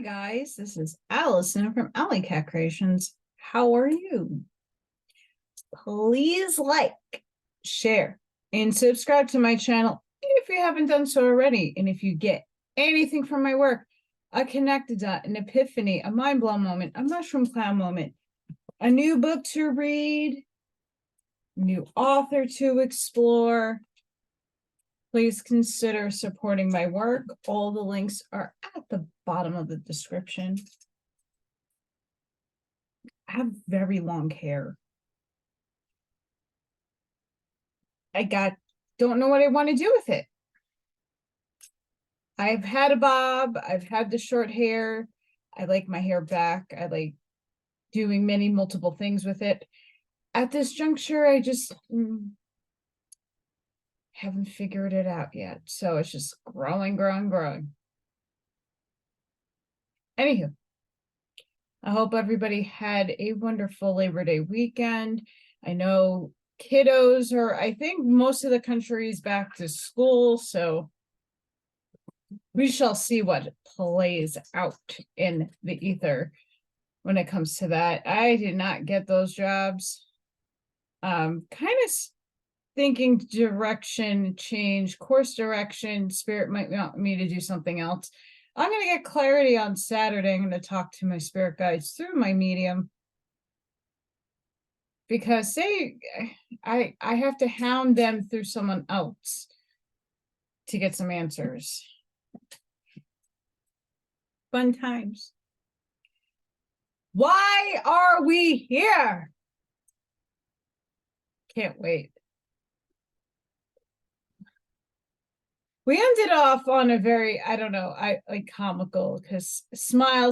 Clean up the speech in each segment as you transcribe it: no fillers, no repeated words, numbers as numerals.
Guys, this is Allison from Allykatkreations. How are you? Please like, share, and subscribe to my channel if you haven't done so already. And if you get anything from my work, a connected dot, an epiphany, a mind blown moment, a mushroom cloud moment, a new book to read, new author to explore, please consider supporting my work. All the links are at the bottom of the description. I have very long hair. Don't know what I want to do with it. I've had a bob. I've had the short hair. I like my hair back. I like doing multiple things with it. At this juncture, I just haven't figured it out yet. So it's just growing. Anywho, I hope everybody had a wonderful Labor Day weekend. I know kiddos are, I think most of the country is back to school, so we shall see what plays out in the ether when it comes to that. I did not get those jobs. Kind of thinking direction change, course direction. Spirit might want me to do something else. I'm going to get clarity on Saturday. I'm going to talk to my spirit guides through my medium, because I have to hound them through someone else to get some answers. Fun times. Why are we here? Can't wait. We ended off on a very, I don't know, I like comical, because smile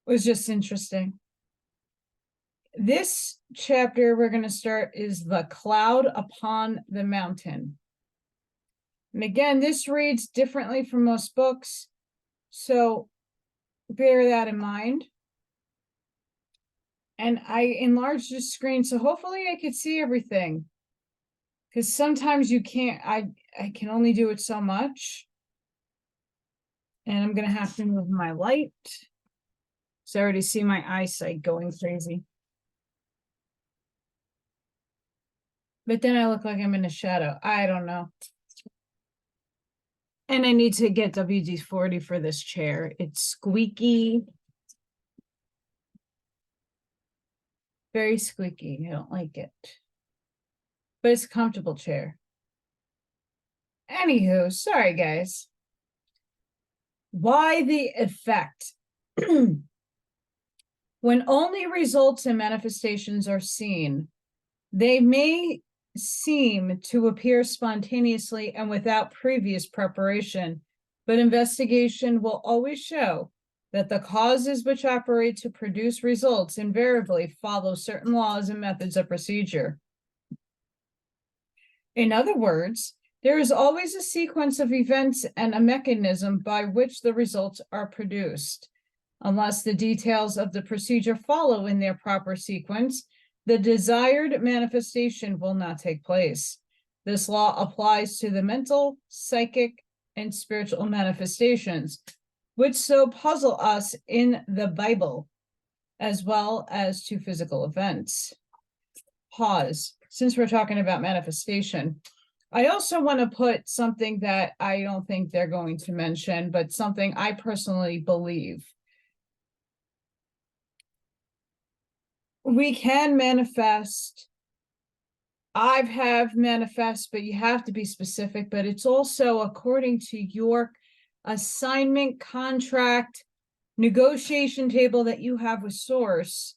was just interesting. This chapter we're going to start is The Cloud Upon the Mountain. And again, this reads differently from most books, so bear that in mind. And I enlarged the screen, so hopefully I could see everything, because sometimes you can't. I can only do it so much, and I'm gonna have to move my light, so I already see my eyesight going crazy. But then I look like I'm in a shadow. I don't know. And I need to get WD-40 for this chair. It's squeaky. Very squeaky. I don't like it. But it's a comfortable chair. Anywho, sorry guys. Why the effect? When only results and manifestations are seen, they may seem to appear spontaneously and without previous preparation, but investigation will always show that the causes which operate to produce results invariably follow certain laws and methods of procedure. In other words, there is always a sequence of events and a mechanism by which the results are produced. Unless the details of the procedure follow in their proper sequence, the desired manifestation will not take place. This law applies to the mental, psychic, and spiritual manifestations, which so puzzle us in the Bible, as well as to physical events. Pause. Since we're talking about manifestation, I also want to put something that I don't think they're going to mention, but something I personally believe. We can manifest. I have manifest, but you have to be specific, but it's also according to your assignment, contract, negotiation table that you have with Source.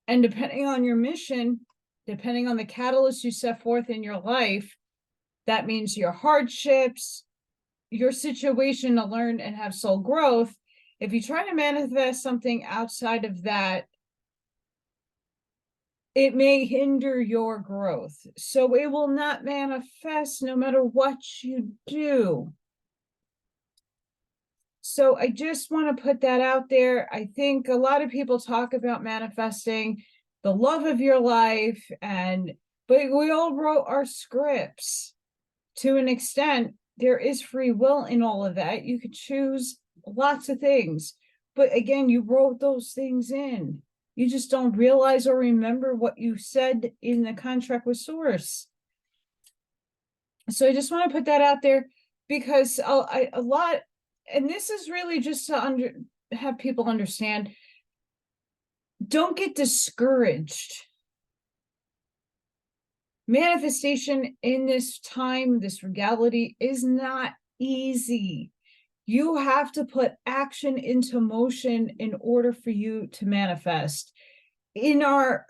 And depending on your mission, depending on the catalyst you set forth in your life, that means your hardships, your situation to learn and have soul growth. If you try to manifest something outside of that, it may hinder your growth. So it will not manifest no matter what you do. So I just want to put that out there. I think a lot of people talk about manifesting the love of your life, but we all wrote our scripts to an extent, there is free will in all of that. You could choose lots of things, but again, you wrote those things in. You just don't realize or remember what you said in the contract with Source. So I just want to put that out there, because a lot, and this is really just to have people understand, don't get discouraged. Manifestation in this time, this reality, is not easy. You have to put action into motion in order for you to manifest. In our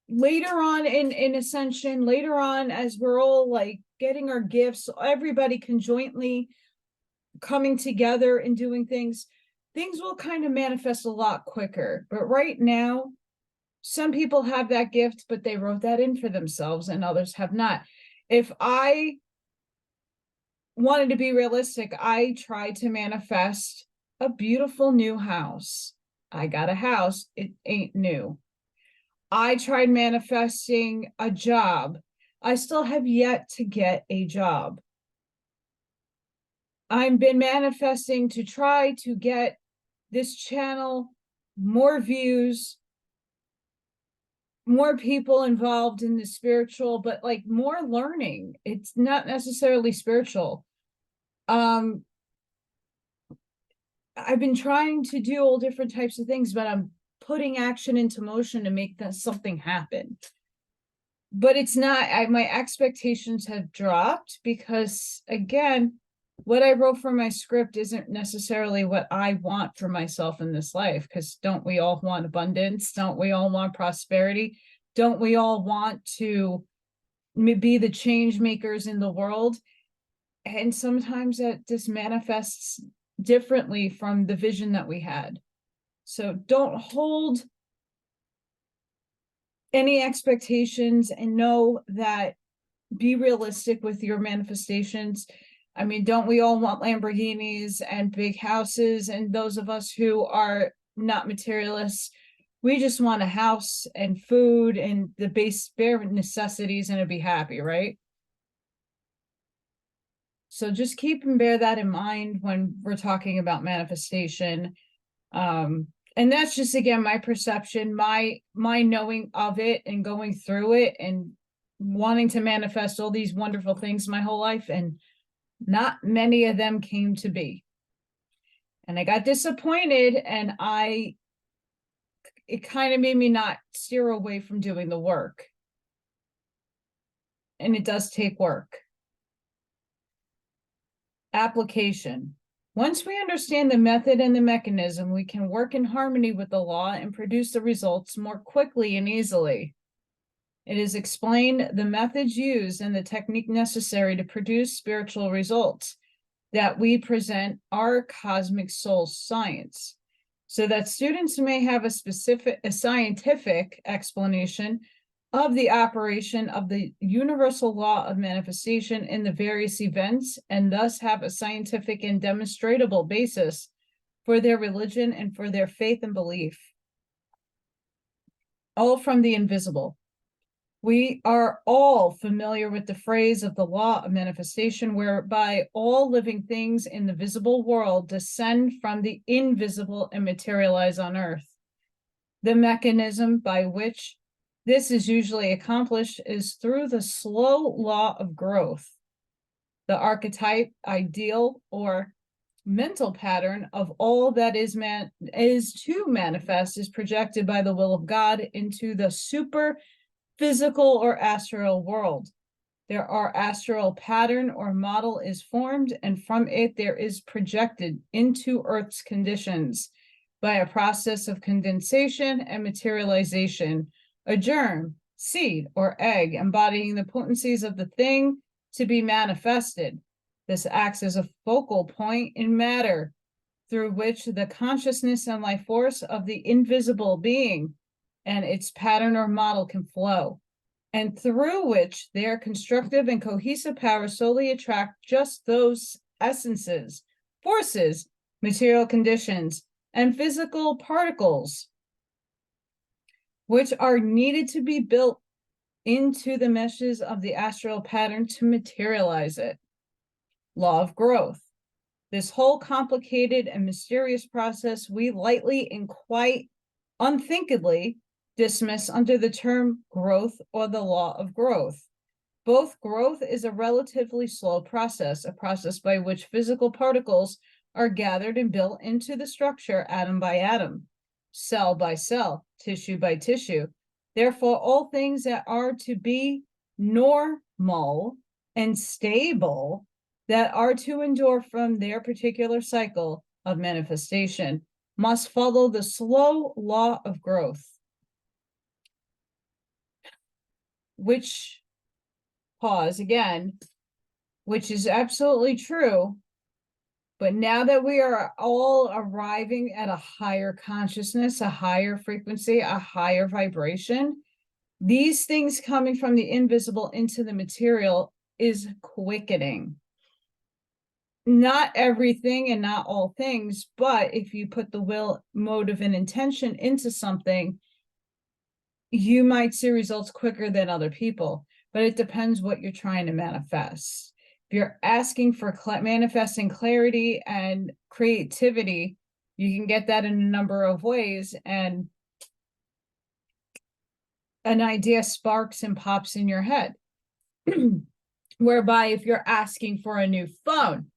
later on in Ascension, later on, as we're all like getting our gifts, everybody conjointly coming together and doing things will kind of manifest a lot quicker. But right now, some people have that gift, but they wrote that in for themselves, and others have not. If I wanted to be realistic, I tried to manifest a beautiful new house. I got a house. It ain't new. I tried manifesting a job. I still have yet to get a job. I've been manifesting to try to get this channel more views, more people involved in the spiritual, but like more learning. It's not necessarily spiritual. I've been trying to do all different types of things, but I'm putting action into motion to make that something happen. But it's not, my expectations have dropped, because again, what I wrote for my script isn't necessarily what I want for myself in this life. Because don't we all want abundance? Don't we all want prosperity? Don't we all want to be the change makers in the world? And sometimes that just manifests differently from the vision that we had. So don't hold any expectations, and know that, be realistic with your manifestations. I mean, don't we all want Lamborghinis and big houses? And those of us who are not materialists, we just want a house and food and the bare necessities, and to be happy, right? So just keep and bear that in mind when we're talking about manifestation. And that's just, again, my perception, my knowing of it, and going through it and wanting to manifest all these wonderful things my whole life, and not many of them came to be. And I got disappointed, and it kind of made me not steer away from doing the work. And it does take work. Application. Once we understand the method and the mechanism, we can work in harmony with the law and produce the results more quickly and easily. It is explained the methods used and the technique necessary to produce spiritual results that we present our cosmic soul science, so that students may have a scientific explanation of the operation of the universal law of manifestation in the various events, and thus have a scientific and demonstrable basis for their religion and for their faith and belief. All from the invisible. We are all familiar with the phrase of the law of manifestation, whereby all living things in the visible world descend from the invisible and materialize on earth. The mechanism by which this is usually accomplished is through the slow law of growth. The archetype, ideal, or mental pattern of all that is to manifest is projected by the will of God into the super physical or astral world. There are astral pattern or model is formed, and from it there is projected into Earth's conditions by a process of condensation and materialization, a germ, seed, or egg embodying the potencies of the thing to be manifested. This acts as a focal point in matter, through which the consciousness and life force of the invisible being and its pattern or model can flow, and through which their constructive and cohesive power solely attract just those essences, forces, material conditions, and physical particles which are needed to be built into the meshes of the astral pattern to materialize it. law of growth. This whole complicated and mysterious process we lightly and quite unthinkingly dismiss under the term growth or the law of growth. Both growth is a relatively slow process, a process by which physical particles are gathered and built into the structure atom by atom, cell by cell, tissue by tissue. Therefore, all things that are to be normal and stable, that are to endure from their particular cycle of manifestation, must follow the slow law of growth, which, pause again, which is absolutely true. But now that we are all arriving at a higher consciousness, a higher frequency, a higher vibration, these things coming from the invisible into the material is quickening. Not everything and not all things, but if you put the will, motive, and intention into something, you might see results quicker than other people, but it depends what you're trying to manifest. If you're asking for manifesting clarity and creativity, you can get that in a number of ways, and an idea sparks and pops in your head. Whereby if you're asking for a new phone,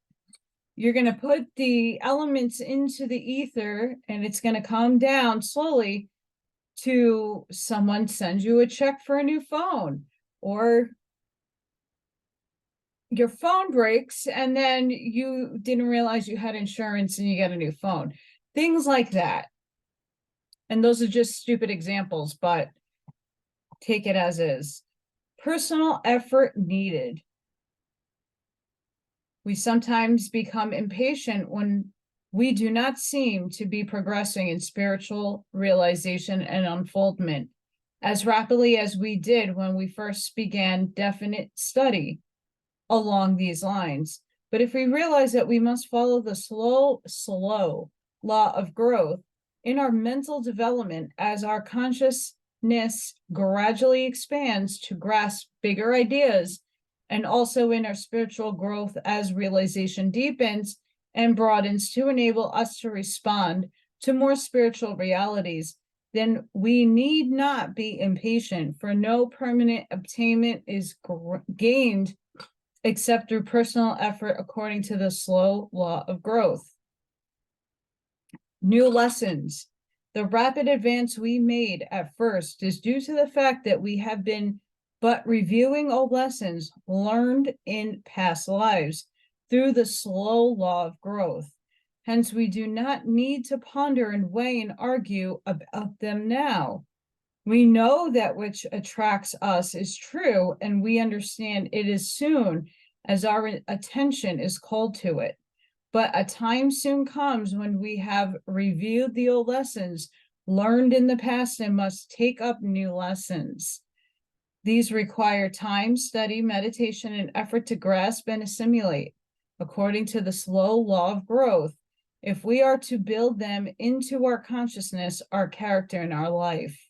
you're going to put the elements into the ether and it's going to come down slowly to someone sends you a check for a new phone, or your phone breaks and then you didn't realize you had insurance and you get a new phone. Things like that. And those are just stupid examples, but take it as is. Personal effort needed. We sometimes become impatient when we do not seem to be progressing in spiritual realization and unfoldment as rapidly as we did when we first began definite study along these lines. But if we realize that we must follow the slow law of growth in our mental development as our consciousness gradually expands to grasp bigger ideas, and also in our spiritual growth as realization deepens and broadens to enable us to respond to more spiritual realities, then we need not be impatient, for no permanent attainment is gained except through personal effort according to the slow law of growth. New lessons. The rapid advance we made at first is due to the fact that we have been but reviewing old lessons learned in past lives through the slow law of growth. Hence, we do not need to ponder and weigh and argue about them now. We know that which attracts us is true, and we understand it as soon as our attention is called to it. But a time soon comes when we have reviewed the old lessons learned in the past and must take up new lessons. These require time, study, meditation, and effort to grasp and assimilate, according to the slow law of growth, if we are to build them into our consciousness, our character, and our life.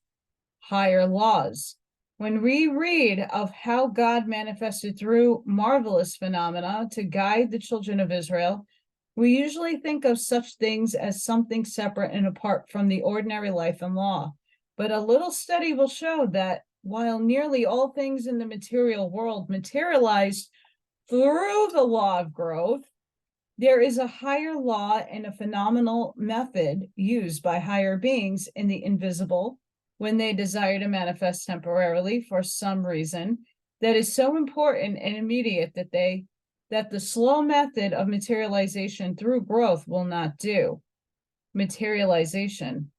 Higher laws. When we read of how God manifested through marvelous phenomena to guide the children of Israel, we usually think of such things as something separate and apart from the ordinary life and law. But a little study will show that while nearly all things in the material world materialized through the law of growth, there is a higher law and a phenomenal method used by higher beings in the invisible when they desire to manifest temporarily for some reason that is so important and immediate that the slow method of materialization through growth will not do. Materialization.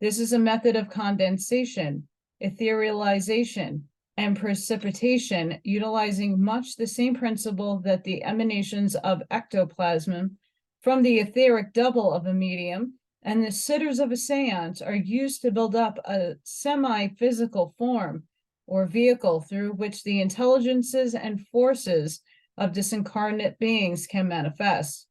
This is a method of condensation, etherealization, and precipitation, utilizing much the same principle that the emanations of ectoplasm from the etheric double of a medium and the sitters of a seance are used to build up a semi-physical form or vehicle through which the intelligences and forces of disincarnate beings can manifest.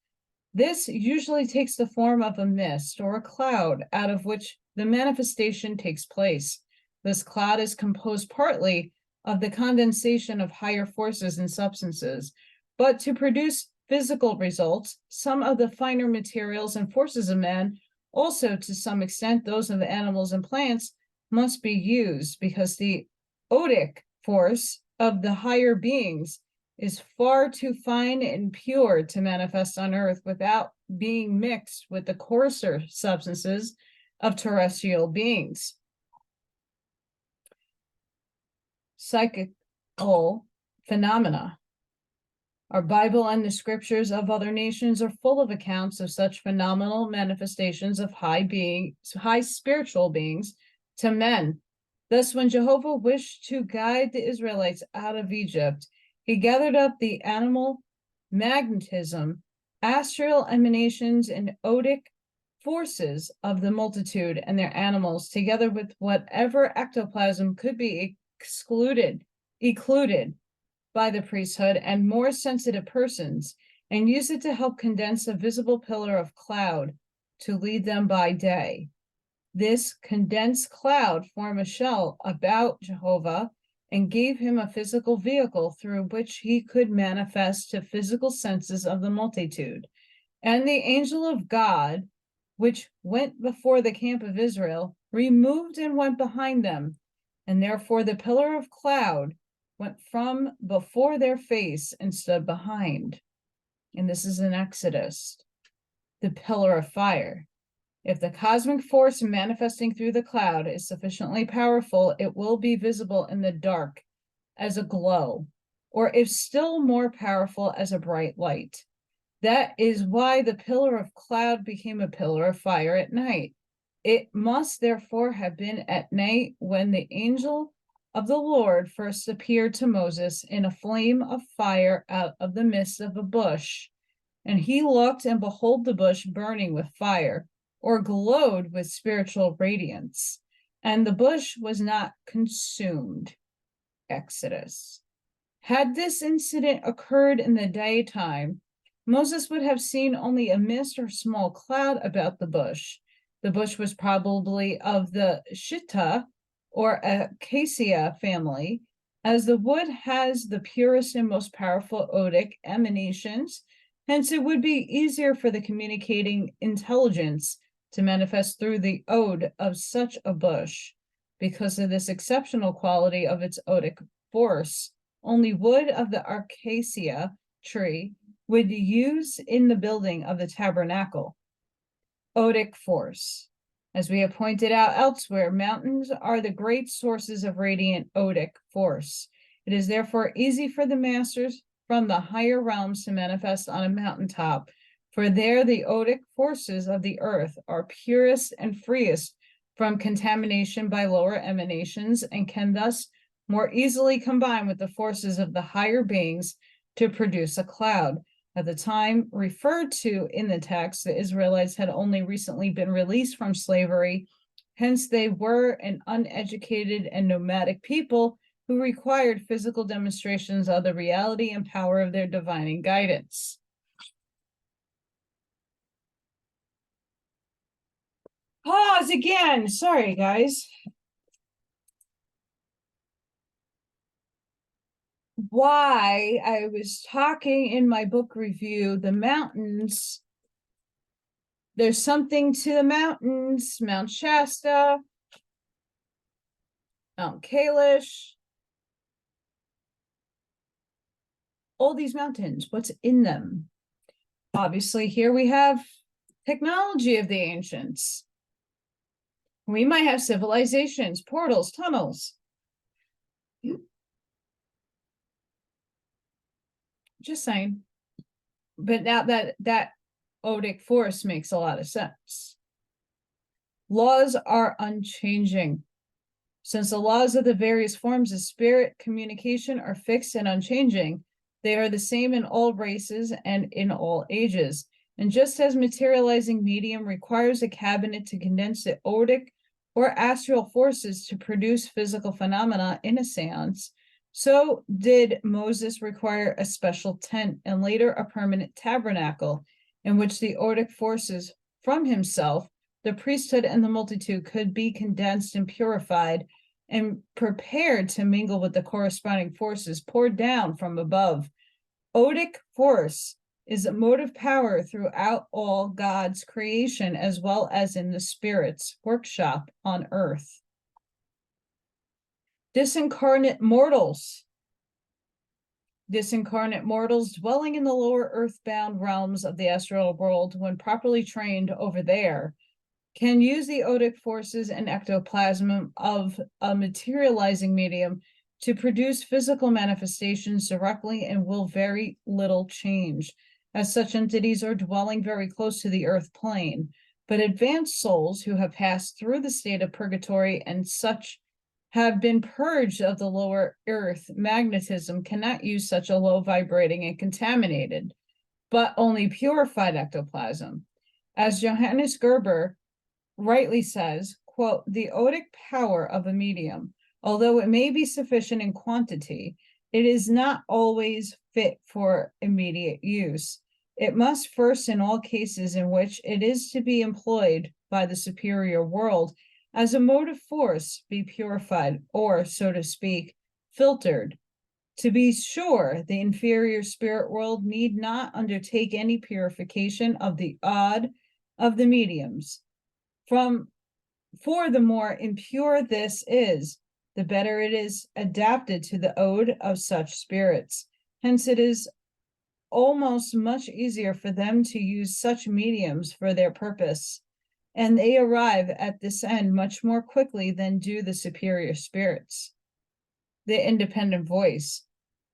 This usually takes the form of a mist or a cloud out of which the manifestation takes place. This cloud is composed partly of the condensation of higher forces and substances, but to produce physical results, some of the finer materials and forces of man, also to some extent those of the animals and plants, must be used, because the odic force of the higher beings is far too fine and pure to manifest on earth without being mixed with the coarser substances of terrestrial beings. Psychical phenomena. Our Bible and the scriptures of other nations are full of accounts of such phenomenal manifestations of high spiritual beings to men. Thus, when Jehovah wished to guide the Israelites out of Egypt, he gathered up the animal magnetism, astral emanations, and odic forces of the multitude and their animals, together with whatever ectoplasm could be occluded by the priesthood and more sensitive persons, and used it to help condense a visible pillar of cloud to lead them by day. This condensed cloud formed a shell about Jehovah and gave him a physical vehicle through which he could manifest to physical senses of the multitude. And the angel of God, which went before the camp of Israel, removed and went behind them, and therefore the pillar of cloud went from before their face and stood behind. And this is in Exodus. The pillar of fire. If the cosmic force manifesting through the cloud is sufficiently powerful, it will be visible in the dark as a glow, or if still more powerful, as a bright light. That is why the pillar of cloud became a pillar of fire at night. It must therefore have been at night when the angel of the Lord first appeared to Moses in a flame of fire out of the midst of a bush. And he looked, and behold, the bush burning with fire, or glowed with spiritual radiance, and the bush was not consumed. Exodus. Had this incident occurred in the daytime, Moses would have seen only a mist or small cloud about the bush. The bush was probably of the Shitta or Acacia family, as the wood has the purest and most powerful odic emanations. Hence, it would be easier for the communicating intelligence to manifest through the ode of such a bush. Because of this exceptional quality of its odic force, only wood of the acacia tree would use in the building of the tabernacle. Odic force. As we have pointed out elsewhere, mountains are the great sources of radiant odic force. It is therefore easy for the masters from the higher realms to manifest on a mountaintop, for there the odic forces of the earth are purest and freest from contamination by lower emanations, and can thus more easily combine with the forces of the higher beings to produce a cloud. At the time referred to in the text, the Israelites had only recently been released from slavery. Hence, they were an uneducated and nomadic people who required physical demonstrations of the reality and power of their divine guidance. Pause again. Sorry, guys. Why I was talking in my book review, the mountains, there's something to the mountains, Mount Shasta, Mount Kalish, all these mountains, what's in them? Obviously, here we have technology of the ancients. We might have civilizations, portals, tunnels. Just saying. But now that odic force makes a lot of sense. Laws are unchanging. Since the laws of the various forms of spirit communication are fixed and unchanging, they are the same in all races and in all ages. And just as materializing medium requires a cabinet to condense the odic or astral forces to produce physical phenomena in a seance, so did Moses require a special tent and later a permanent tabernacle in which the odic forces from himself, the priesthood, and the multitude could be condensed and purified and prepared to mingle with the corresponding forces poured down from above. Odic force is a motive power throughout all God's creation, as well as in the Spirit's workshop on earth. Disincarnate mortals. Disincarnate mortals dwelling in the lower earthbound realms of the astral world, when properly trained over there, can use the odic forces and ectoplasm of a materializing medium to produce physical manifestations directly and will very little change, as such entities are dwelling very close to the earth plane. But advanced souls who have passed through the state of purgatory and such have been purged of the lower earth magnetism cannot use such a low vibrating and contaminated, but only purified ectoplasm. As Johannes Gerber rightly says, quote, the odic power of a medium, although it may be sufficient in quantity, it is not always fit for immediate use. It must first, in all cases in which it is to be employed by the superior world, as a motive force, be purified, or, so to speak, filtered. To be sure, the inferior spirit world need not undertake any purification of the odd of the mediums. For the more impure this is, the better it is adapted to the ode of such spirits. Hence it is almost much easier for them to use such mediums for their purpose, and they arrive at this end much more quickly than do the superior spirits. The independent voice.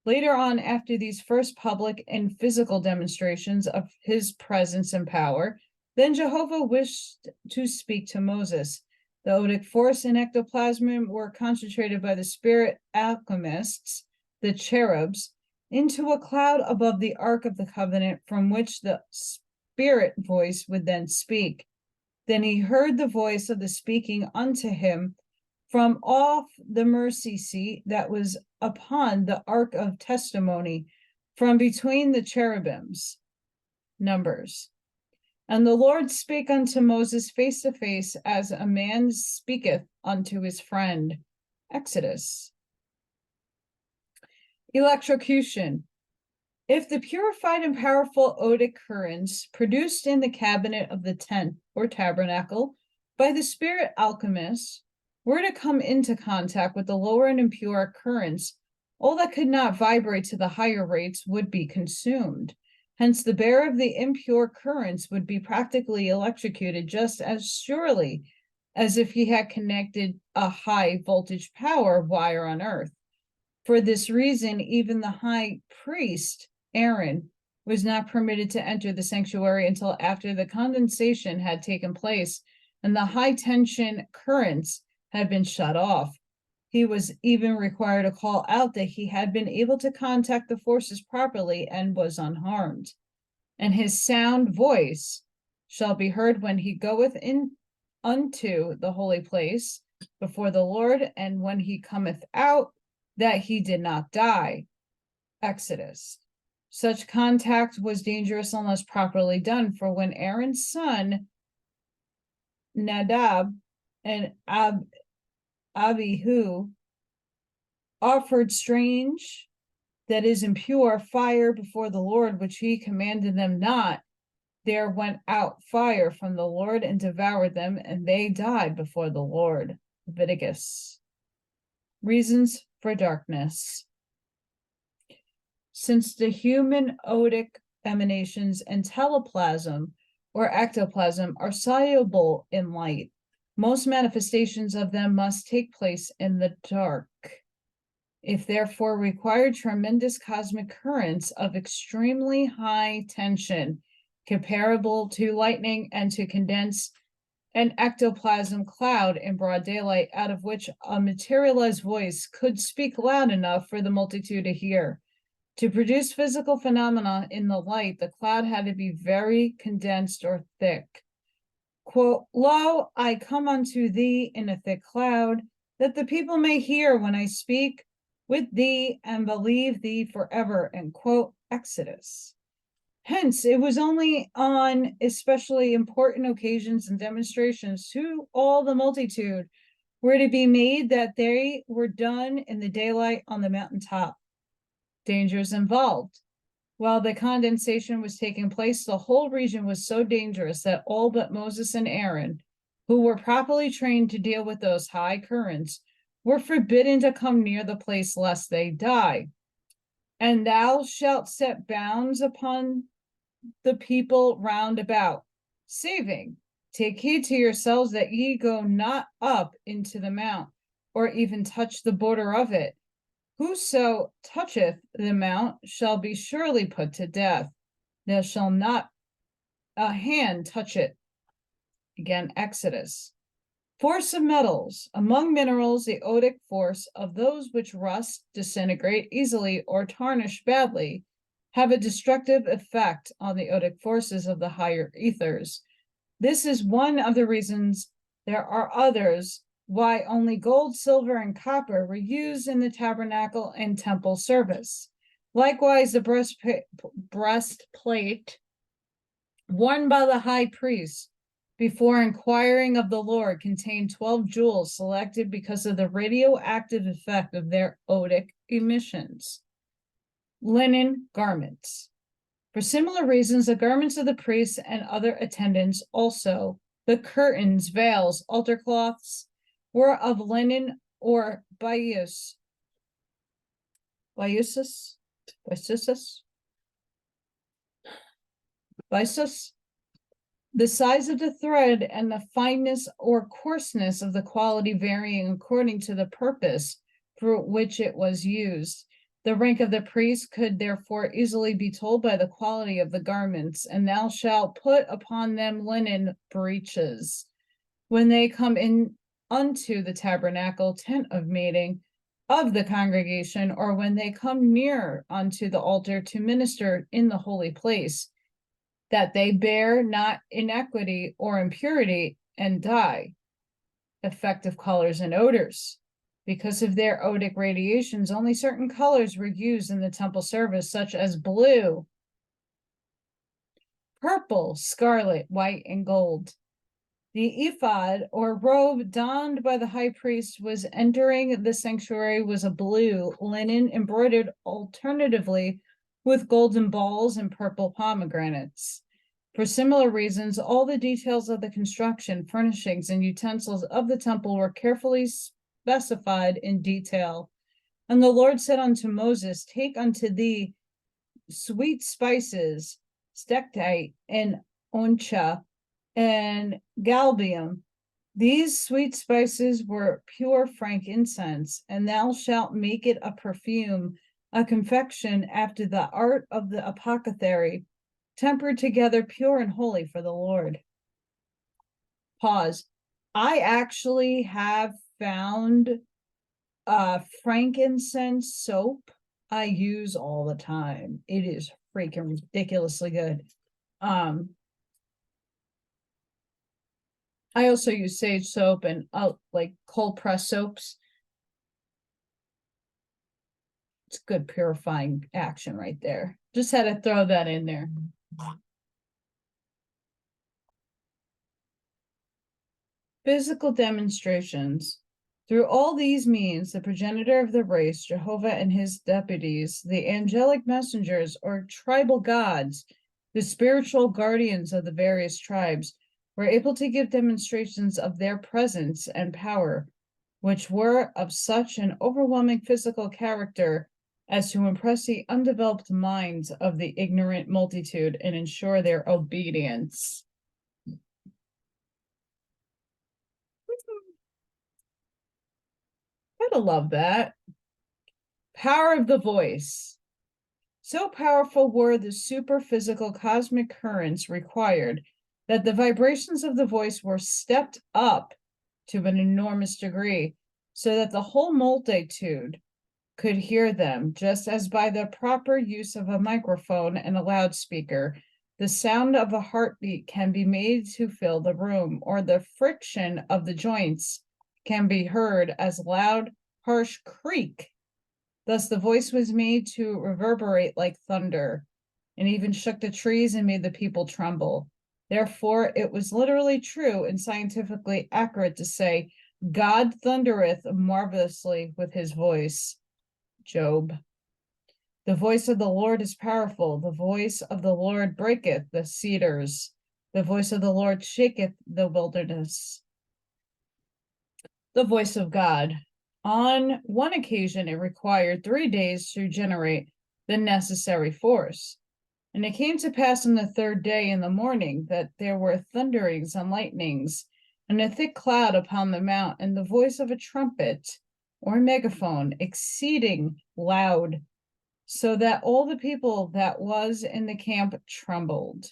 Later on, after these first public and physical demonstrations of his presence and power, then Jehovah wished to speak to Moses. The odic force and ectoplasm were concentrated by the spirit alchemists, the cherubs, into a cloud above the Ark of the Covenant, from which the spirit voice would then speak. Then he heard the voice of the speaking unto him from off the mercy seat that was upon the ark of testimony, from between the cherubims. Numbers. And the Lord spake unto Moses face to face, as a man speaketh unto his friend. Exodus. Electrocution. If the purified and powerful odic currents produced in the cabinet of the tent or tabernacle by the spirit alchemists were to come into contact with the lower and impure currents, all that could not vibrate to the higher rates would be consumed. Hence, the bearer of the impure currents would be practically electrocuted just as surely as if he had connected a high voltage power wire on earth. For this reason, even the high priest, Aaron, was not permitted to enter the sanctuary until after the condensation had taken place and the high tension currents had been shut off. He was even required to call out that he had been able to contact the forces properly and was unharmed. And his sound voice shall be heard when he goeth in unto the holy place before the Lord, and when he cometh out, that he did not die. Exodus. Such contact was dangerous unless properly done, for when Aaron's son Nadab and Abihu offered strange, that is impure, fire before the Lord, which he commanded them not, there went out fire from the Lord and devoured them, and they died before the Lord. Leviticus. Reasons for darkness. Since the human odic emanations and teleplasm or ectoplasm are soluble in light, most manifestations of them must take place in the dark. If therefore required tremendous cosmic currents of extremely high tension, comparable to lightning, and to condense an ectoplasm cloud in broad daylight, out of which a materialized voice could speak loud enough for the multitude to hear. To produce physical phenomena in the light, the cloud had to be very condensed or thick. Quote, lo, I come unto thee in a thick cloud, that the people may hear when I speak with thee and believe thee forever, end quote, Exodus. Hence, it was only on especially important occasions and demonstrations to all the multitude were to be made that they were done in the daylight on the mountaintop. Dangers involved. While the condensation was taking place, the whole region was so dangerous that all but Moses and Aaron, who were properly trained to deal with those high currents, were forbidden to come near the place lest they die. And thou shalt set bounds upon the people round about, saving, take heed to yourselves that ye go not up into the mount, or even touch the border of it. Whoso toucheth the mount shall be surely put to death. There shall not a hand touch it. Again, Exodus. Force of metals. Among minerals, the odic force of those which rust, disintegrate easily, or tarnish badly, have a destructive effect on the odic forces of the higher ethers. This is one of the reasons. There are others why only gold, silver, and copper were used in the tabernacle and temple service. Likewise, the breastplate worn by the high priest before inquiring of the Lord contained 12 jewels selected because of the radioactive effect of their odic emissions. Linen garments. For similar reasons, the garments of the priests and other attendants also, the curtains, veils, altar cloths, were of linen or bius. Biusus? Bisus? The size of the thread and the fineness or coarseness of the quality varying according to the purpose for which it was used. The rank of the priest could therefore easily be told by the quality of the garments, and thou shalt put upon them linen breeches. When they come in unto the tabernacle, tent of meeting of the congregation, or when they come near unto the altar to minister in the holy place, that they bear not iniquity or impurity and die. Effective colors and odors. Because of their odic radiations, only certain colors were used in the temple service, such as blue, purple, scarlet, white, and gold. The ephod or robe donned by the high priest was entering the sanctuary was a blue linen embroidered alternatively with golden balls and purple pomegranates. For similar reasons, all the details of the construction, furnishings, and utensils of the temple were carefully specified in detail. And the Lord said unto Moses, take unto thee sweet spices, stectite, and oncha, and galbium. These sweet spices were pure frankincense, and thou shalt make it a perfume, a confection after the art of the apothecary, tempered together pure and holy for the Lord. Pause. I actually have found frankincense soap I use all the time. It is freaking ridiculously good. I also use sage soap and like cold press soaps. It's good purifying action right there. Just had to throw that in there. Physical demonstrations. Through all these means, the progenitor of the race, Jehovah and his deputies, the angelic messengers or tribal gods, the spiritual guardians of the various tribes, were able to give demonstrations of their presence and power, which were of such an overwhelming physical character as to impress the undeveloped minds of the ignorant multitude and ensure their obedience. Gotta love that. Power of the voice. So powerful were the superphysical cosmic currents required that the vibrations of the voice were stepped up to an enormous degree, so that the whole multitude could hear them, just as by the proper use of a microphone and a loudspeaker, the sound of a heartbeat can be made to fill the room, or the friction of the joints can be heard as loud, harsh creak. Thus the voice was made to reverberate like thunder, and even shook the trees and made the people tremble. Therefore, it was literally true and scientifically accurate to say, God thundereth marvelously with his voice. Job. The voice of the Lord is powerful. The voice of the Lord breaketh the cedars. The voice of the Lord shaketh the wilderness. The voice of God. On one occasion, it required 3 days to generate the necessary force. And it came to pass on the 3rd day in the morning that there were thunderings and lightnings, and a thick cloud upon the mount, and the voice of a trumpet or megaphone exceeding loud, so that all the people that was in the camp trembled.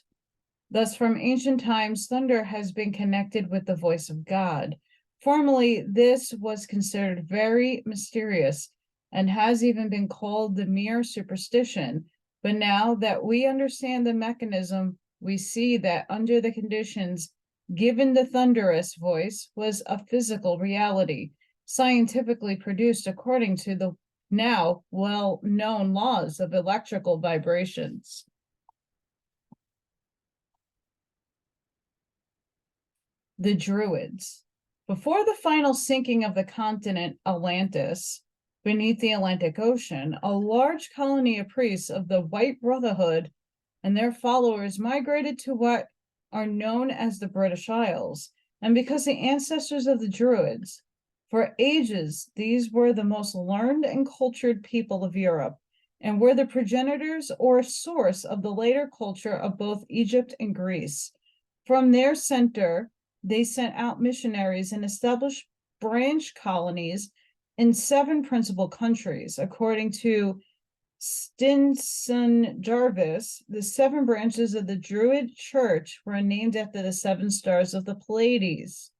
Thus, from ancient times, thunder has been connected with the voice of God. Formerly, this was considered very mysterious and has even been called the mere superstition. But now that we understand the mechanism, we see that under the conditions given, the thunderous voice was a physical reality, scientifically produced according to the now well-known laws of electrical vibrations. The Druids. Before the final sinking of the continent Atlantis beneath the Atlantic Ocean, a large colony of priests of the White Brotherhood and their followers migrated to what are known as the British Isles. And because the ancestors of the Druids, for ages, these were the most learned and cultured people of Europe, and were the progenitors or source of the later culture of both Egypt and Greece. From their center, they sent out missionaries and established branch colonies in 7 principal countries. According to Stinson Jarvis, the 7 branches of the Druid Church were named after the 7 stars of the Pleiades.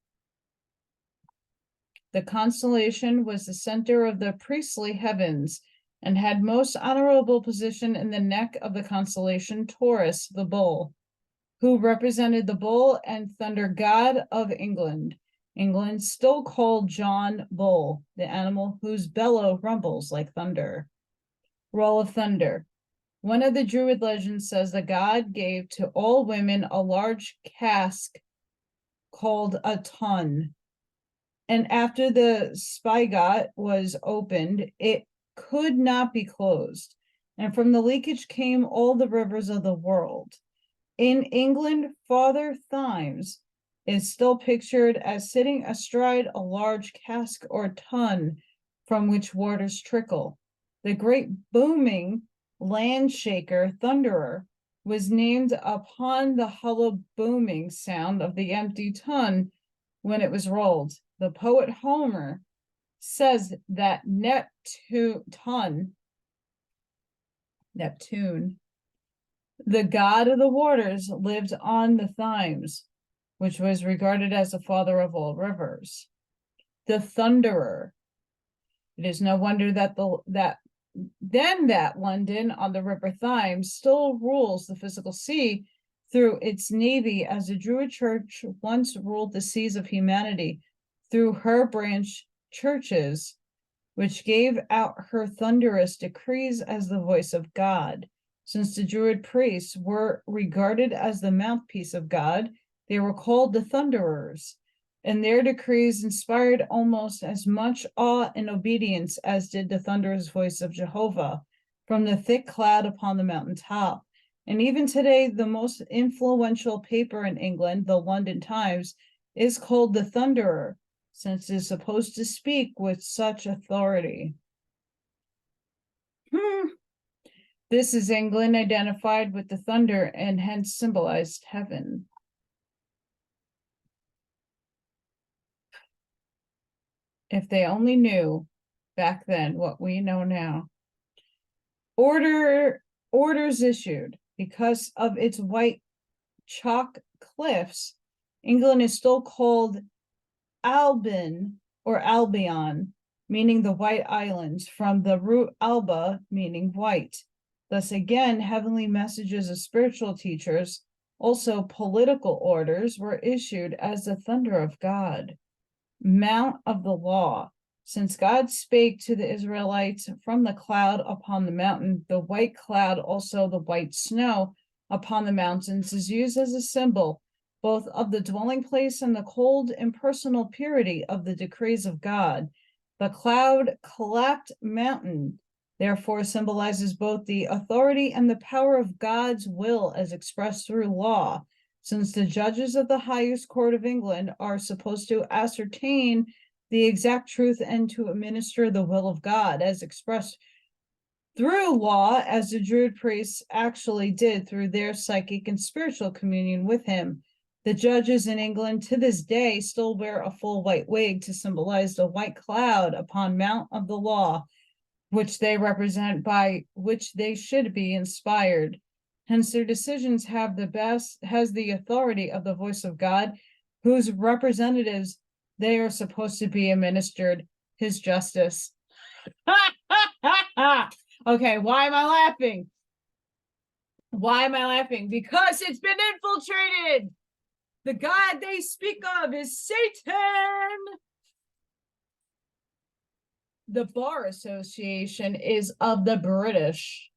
The constellation was the center of the priestly heavens and had most honorable position in the neck of the constellation Taurus, the bull, who represented the bull and thunder god of England. England still called John Bull, the animal whose bellow rumbles like thunder. Roll of thunder. One of the Druid legends says that God gave to all women a large cask called a tun. And after the spigot was opened, it could not be closed. And from the leakage came all the rivers of the world. In England, Father Thymes is still pictured as sitting astride a large cask or tun from which waters trickle. The great booming land shaker thunderer was named upon the hollow booming sound of the empty tun when it was rolled. The poet Homer says that Neptune, the god of the waters, lived on the Thames, which was regarded as the father of all rivers. The thunderer. It is no wonder that London on the River Thames still rules the physical sea through its navy, as the Druid Church once ruled the seas of humanity through her branch churches, which gave out her thunderous decrees as the voice of God. Since the Druid priests were regarded as the mouthpiece of God, they were called the thunderers, and their decrees inspired almost as much awe and obedience as did the thunderous voice of Jehovah from the thick cloud upon the mountain top. And even today, the most influential paper in England, the London Times, is called the Thunderer, since it is supposed to speak with such authority. This is England identified with the thunder and hence symbolized heaven. If they only knew back then what we know now. Orders issued. Because of its white chalk cliffs, England is still called Albion or Albion, meaning the White Islands, from the root alba, meaning white. Thus again, heavenly messages of spiritual teachers, also political orders, were issued as the thunder of God. Mount of the law. Since God spake to the Israelites from the cloud upon the mountain, the white cloud, also the white snow upon the mountains, is used as a symbol both of the dwelling place and the cold impersonal purity of the decrees of God. The cloud-clapped mountain therefore symbolizes both the authority and the power of God's will as expressed through law, since the judges of the highest court of England are supposed to ascertain the exact truth and to administer the will of God as expressed through law, as the Druid priests actually did through their psychic and spiritual communion with him. The judges in England to this day still wear a full white wig to symbolize the white cloud upon Mount of the Law, which they represent, by which they should be inspired. Hence their decisions has the authority of the voice of God, whose representatives they are supposed to be administered his justice. Okay, why am I laughing? Why am I laughing? Because it's been infiltrated. The God they speak of is Satan. The Bar Association is of the British.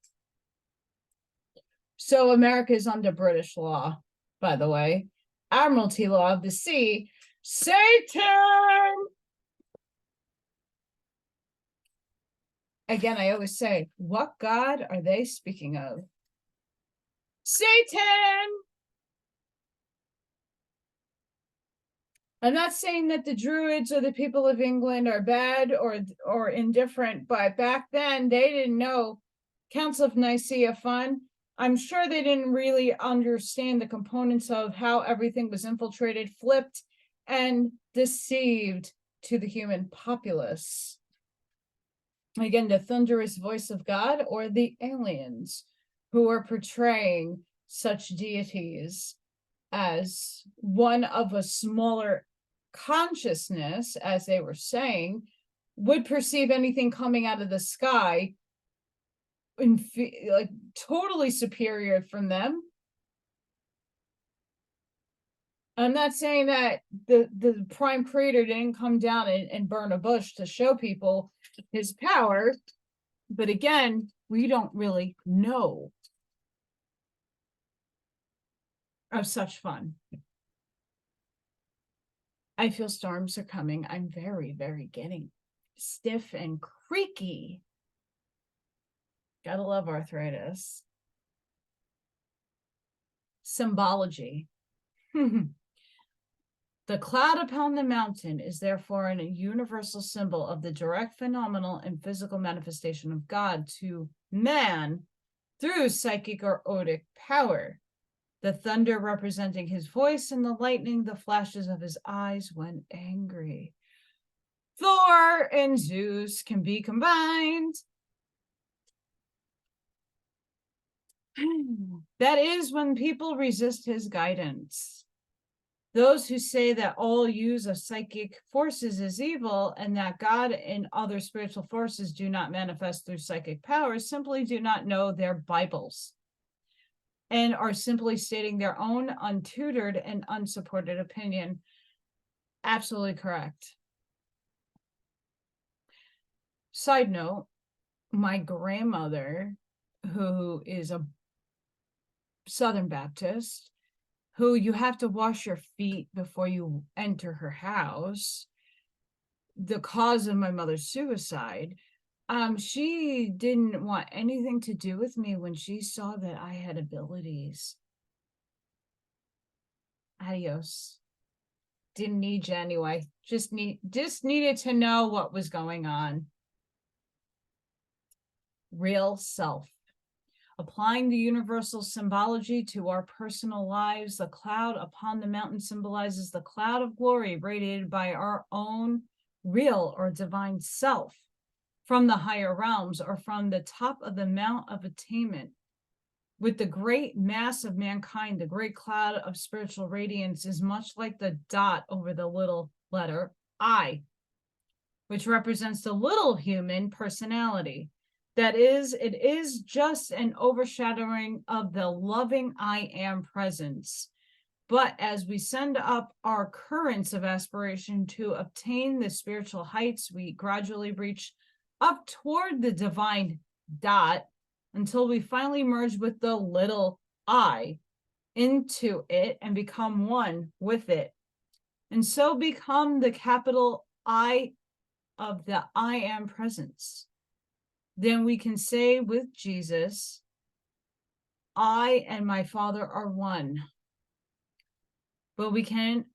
So America is under British law, by the way. Admiralty law of the sea. Satan! Again, I always say, what God are they speaking of? Satan! I'm not saying that the Druids or the people of England are bad or indifferent, but back then they didn't know Council of Nicaea fun. I'm sure they didn't really understand the components of how everything was infiltrated, flipped, and deceived to the human populace. Again, the thunderous voice of God or the aliens who are portraying such deities as one of a smaller consciousness, as they were saying, would perceive anything coming out of the sky like totally superior from them. I'm not saying that the prime creator didn't come down and burn a bush to show people his power, but again, we don't really know of such fun. I feel storms are coming. I'm very, very getting stiff and creaky. Gotta love arthritis. Symbology. The cloud upon the mountain is therefore a universal symbol of the direct phenomenal and physical manifestation of God to man through psychic or odic power. The thunder representing his voice and the lightning, the flashes of his eyes when angry. Thor and Zeus can be combined. That is when people resist his guidance. Those who say that all use of psychic forces is evil and that God and other spiritual forces do not manifest through psychic powers simply do not know their Bibles and are simply stating their own untutored and unsupported opinion. Absolutely correct. Side note, my grandmother, who is a Southern Baptist, who you have to wash your feet before you enter her house, the cause of my mother's suicide, she didn't want anything to do with me when she saw that I had abilities. Adios. Didn't need you anyway. Just needed to know what was going on. Real self. Applying the universal symbology to our personal lives, the cloud upon the mountain symbolizes the cloud of glory radiated by our own real or divine self from the higher realms or from the top of the mount of attainment. With the great mass of mankind, the great cloud of spiritual radiance is much like the dot over the little letter I, which represents the little human personality. That is, it is just an overshadowing of the loving I am presence. But as we send up our currents of aspiration to obtain the spiritual heights, we gradually reach up toward the divine dot until we finally merge with the little I into it and become one with it. And so become the capital I of the I am presence. then we can say with Jesus, I and my Father are one. But we can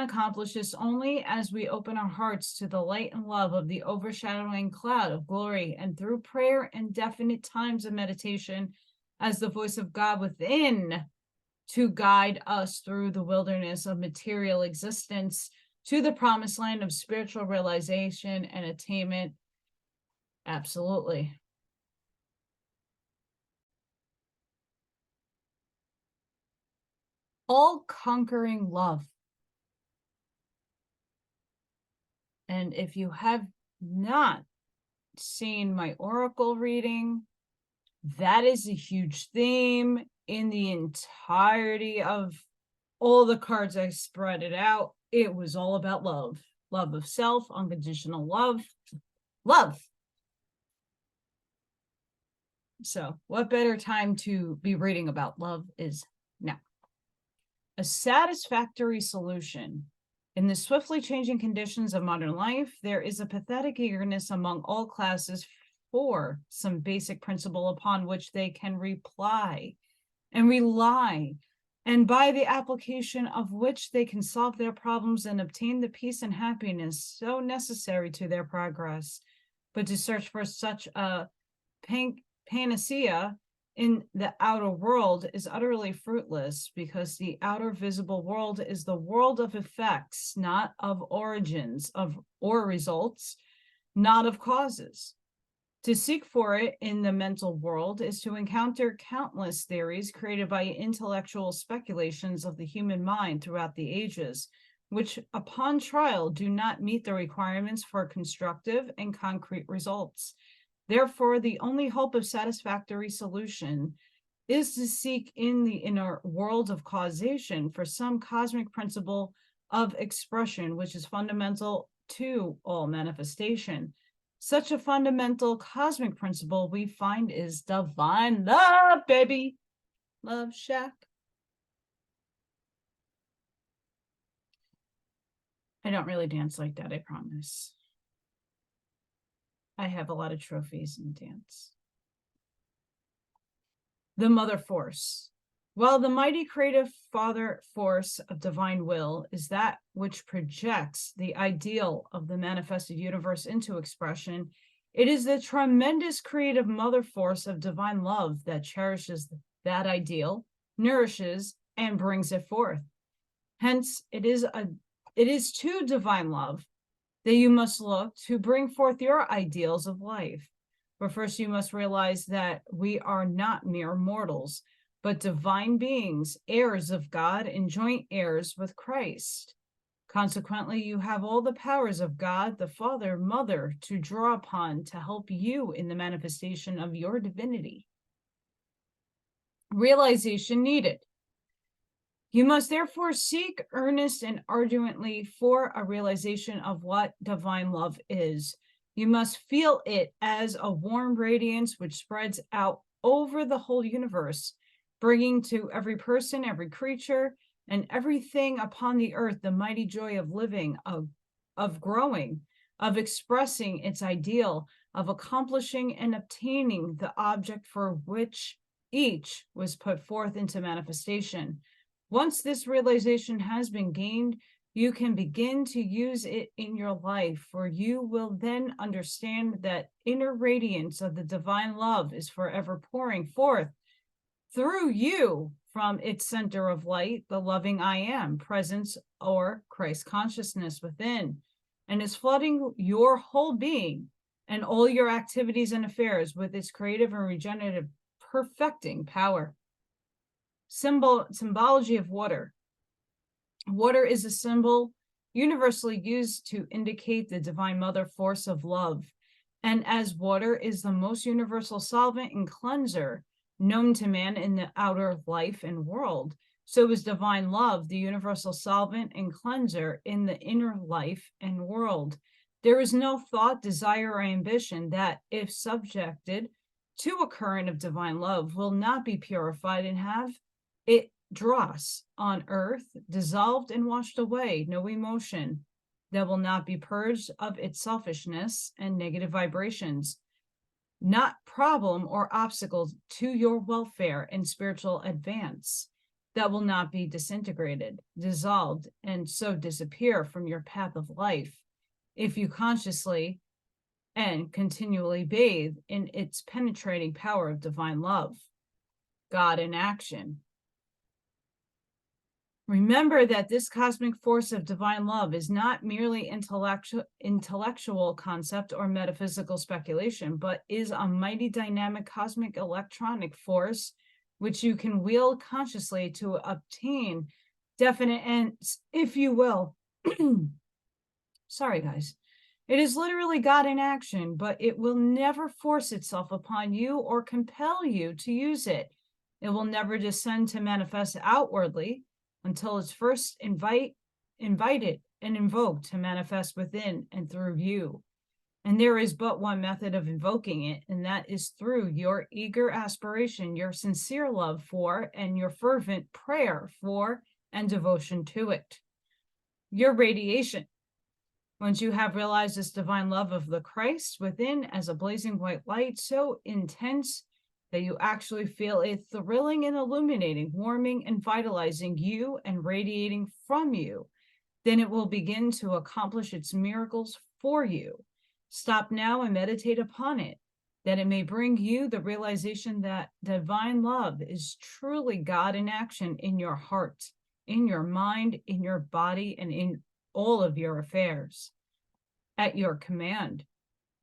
accomplish this only as we open our hearts to the light and love of the overshadowing cloud of glory, and through prayer and definite times of meditation as the voice of God within to guide us through the wilderness of material existence to the promised land of spiritual realization and attainment. Absolutely. All-conquering love. And if you have not seen my oracle reading, that is a huge theme in the entirety of all the cards. I spread it out. It was all about love, love of self, unconditional love. So what better time to be reading about love is now. A satisfactory solution. In the swiftly changing conditions of modern life, there is a pathetic eagerness among all classes for some basic principle upon which they can reply and rely, and by the application of which they can solve their problems and obtain the peace and happiness so necessary to their progress. But to search for such a panacea in the outer world is utterly fruitless, because the outer visible world is the world of effects, not of origins or results, not of causes. To seek for it in the mental world is to encounter countless theories created by intellectual speculations of the human mind throughout the ages, which upon trial do not meet the requirements for constructive and concrete results. Therefore, the only hope of satisfactory solution is to seek in the inner world of causation for some cosmic principle of expression, which is fundamental to all manifestation. Such a fundamental cosmic principle we find is divine love, baby. Love shack. I don't really dance like that, I promise. I have a lot of trophies in dance. The mother force. While the mighty creative father force of divine will is that which projects the ideal of the manifested universe into expression, it is the tremendous creative mother force of divine love that cherishes that ideal, nourishes, and brings it forth. Hence, it is to divine love that you must look to bring forth your ideals of life. But first, you must realize that we are not mere mortals, but divine beings, heirs of God and joint heirs with Christ. Consequently, you have all the powers of God, the Father, Mother, to draw upon to help you in the manifestation of your divinity. Realization needed. You must therefore seek earnest and ardently for a realization of what divine love is. You must feel it as a warm radiance which spreads out over the whole universe, bringing to every person, every creature, and everything upon the earth the mighty joy of living, of growing, of expressing its ideal, of accomplishing and obtaining the object for which each was put forth into manifestation. Once this realization has been gained, you can begin to use it in your life, for you will then understand that inner radiance of the divine love is forever pouring forth through you from its center of light, the loving I am, presence or Christ consciousness within, and is flooding your whole being and all your activities and affairs with its creative and regenerative perfecting power. Symbology of water. Water is a symbol universally used to indicate the divine mother force of love. And as water is the most universal solvent and cleanser known to man in the outer life and world, so is divine love the universal solvent and cleanser in the inner life and world. There is no thought, desire, or ambition that, if subjected to a current of divine love, will not be purified and have it dross on earth, dissolved and washed away. No emotion that will not be purged of its selfishness and negative vibrations. not problem or obstacle to your welfare and spiritual advance, that will not be disintegrated, dissolved, and so disappear from your path of life if you consciously and continually bathe in its penetrating power of divine love, God in action. Remember that this cosmic force of divine love is not merely intellectual concept or metaphysical speculation, but is a mighty dynamic cosmic electronic force which you can wield consciously to obtain definite ends, if you will. Sorry, guys. It is literally God in action, but it will never force itself upon you or compel you to use it. It will never descend to manifest outwardly until it's first invited and invoked to manifest within and through you. And there is but one method of invoking it, and that is through your eager aspiration, your sincere love for, and your fervent prayer for and devotion to it. Your radiation. Once you have realized this divine love of the Christ within as a blazing white light, so intense that you actually feel it thrilling and illuminating, warming and vitalizing you and radiating from you, then it will begin to accomplish its miracles for you. Stop now and meditate upon it, that it may bring you the realization that divine love is truly God in action in your heart, in your mind, in your body, and in all of your affairs at your command,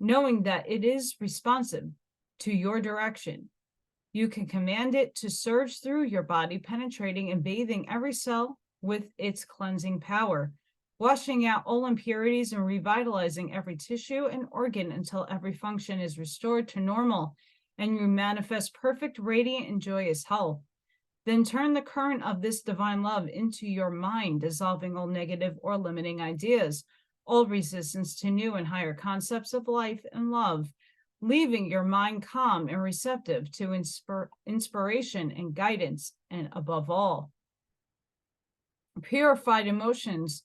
knowing that it is responsive to your direction. You can command it to surge through your body, penetrating and bathing every cell with its cleansing power, washing out all impurities and revitalizing every tissue and organ until every function is restored to normal and you manifest perfect, radiant, and joyous health. Then turn the current of this divine love into your mind, dissolving all negative or limiting ideas, all resistance to new and higher concepts of life and love, leaving your mind calm and receptive to inspiration and guidance, and above all, purified emotions.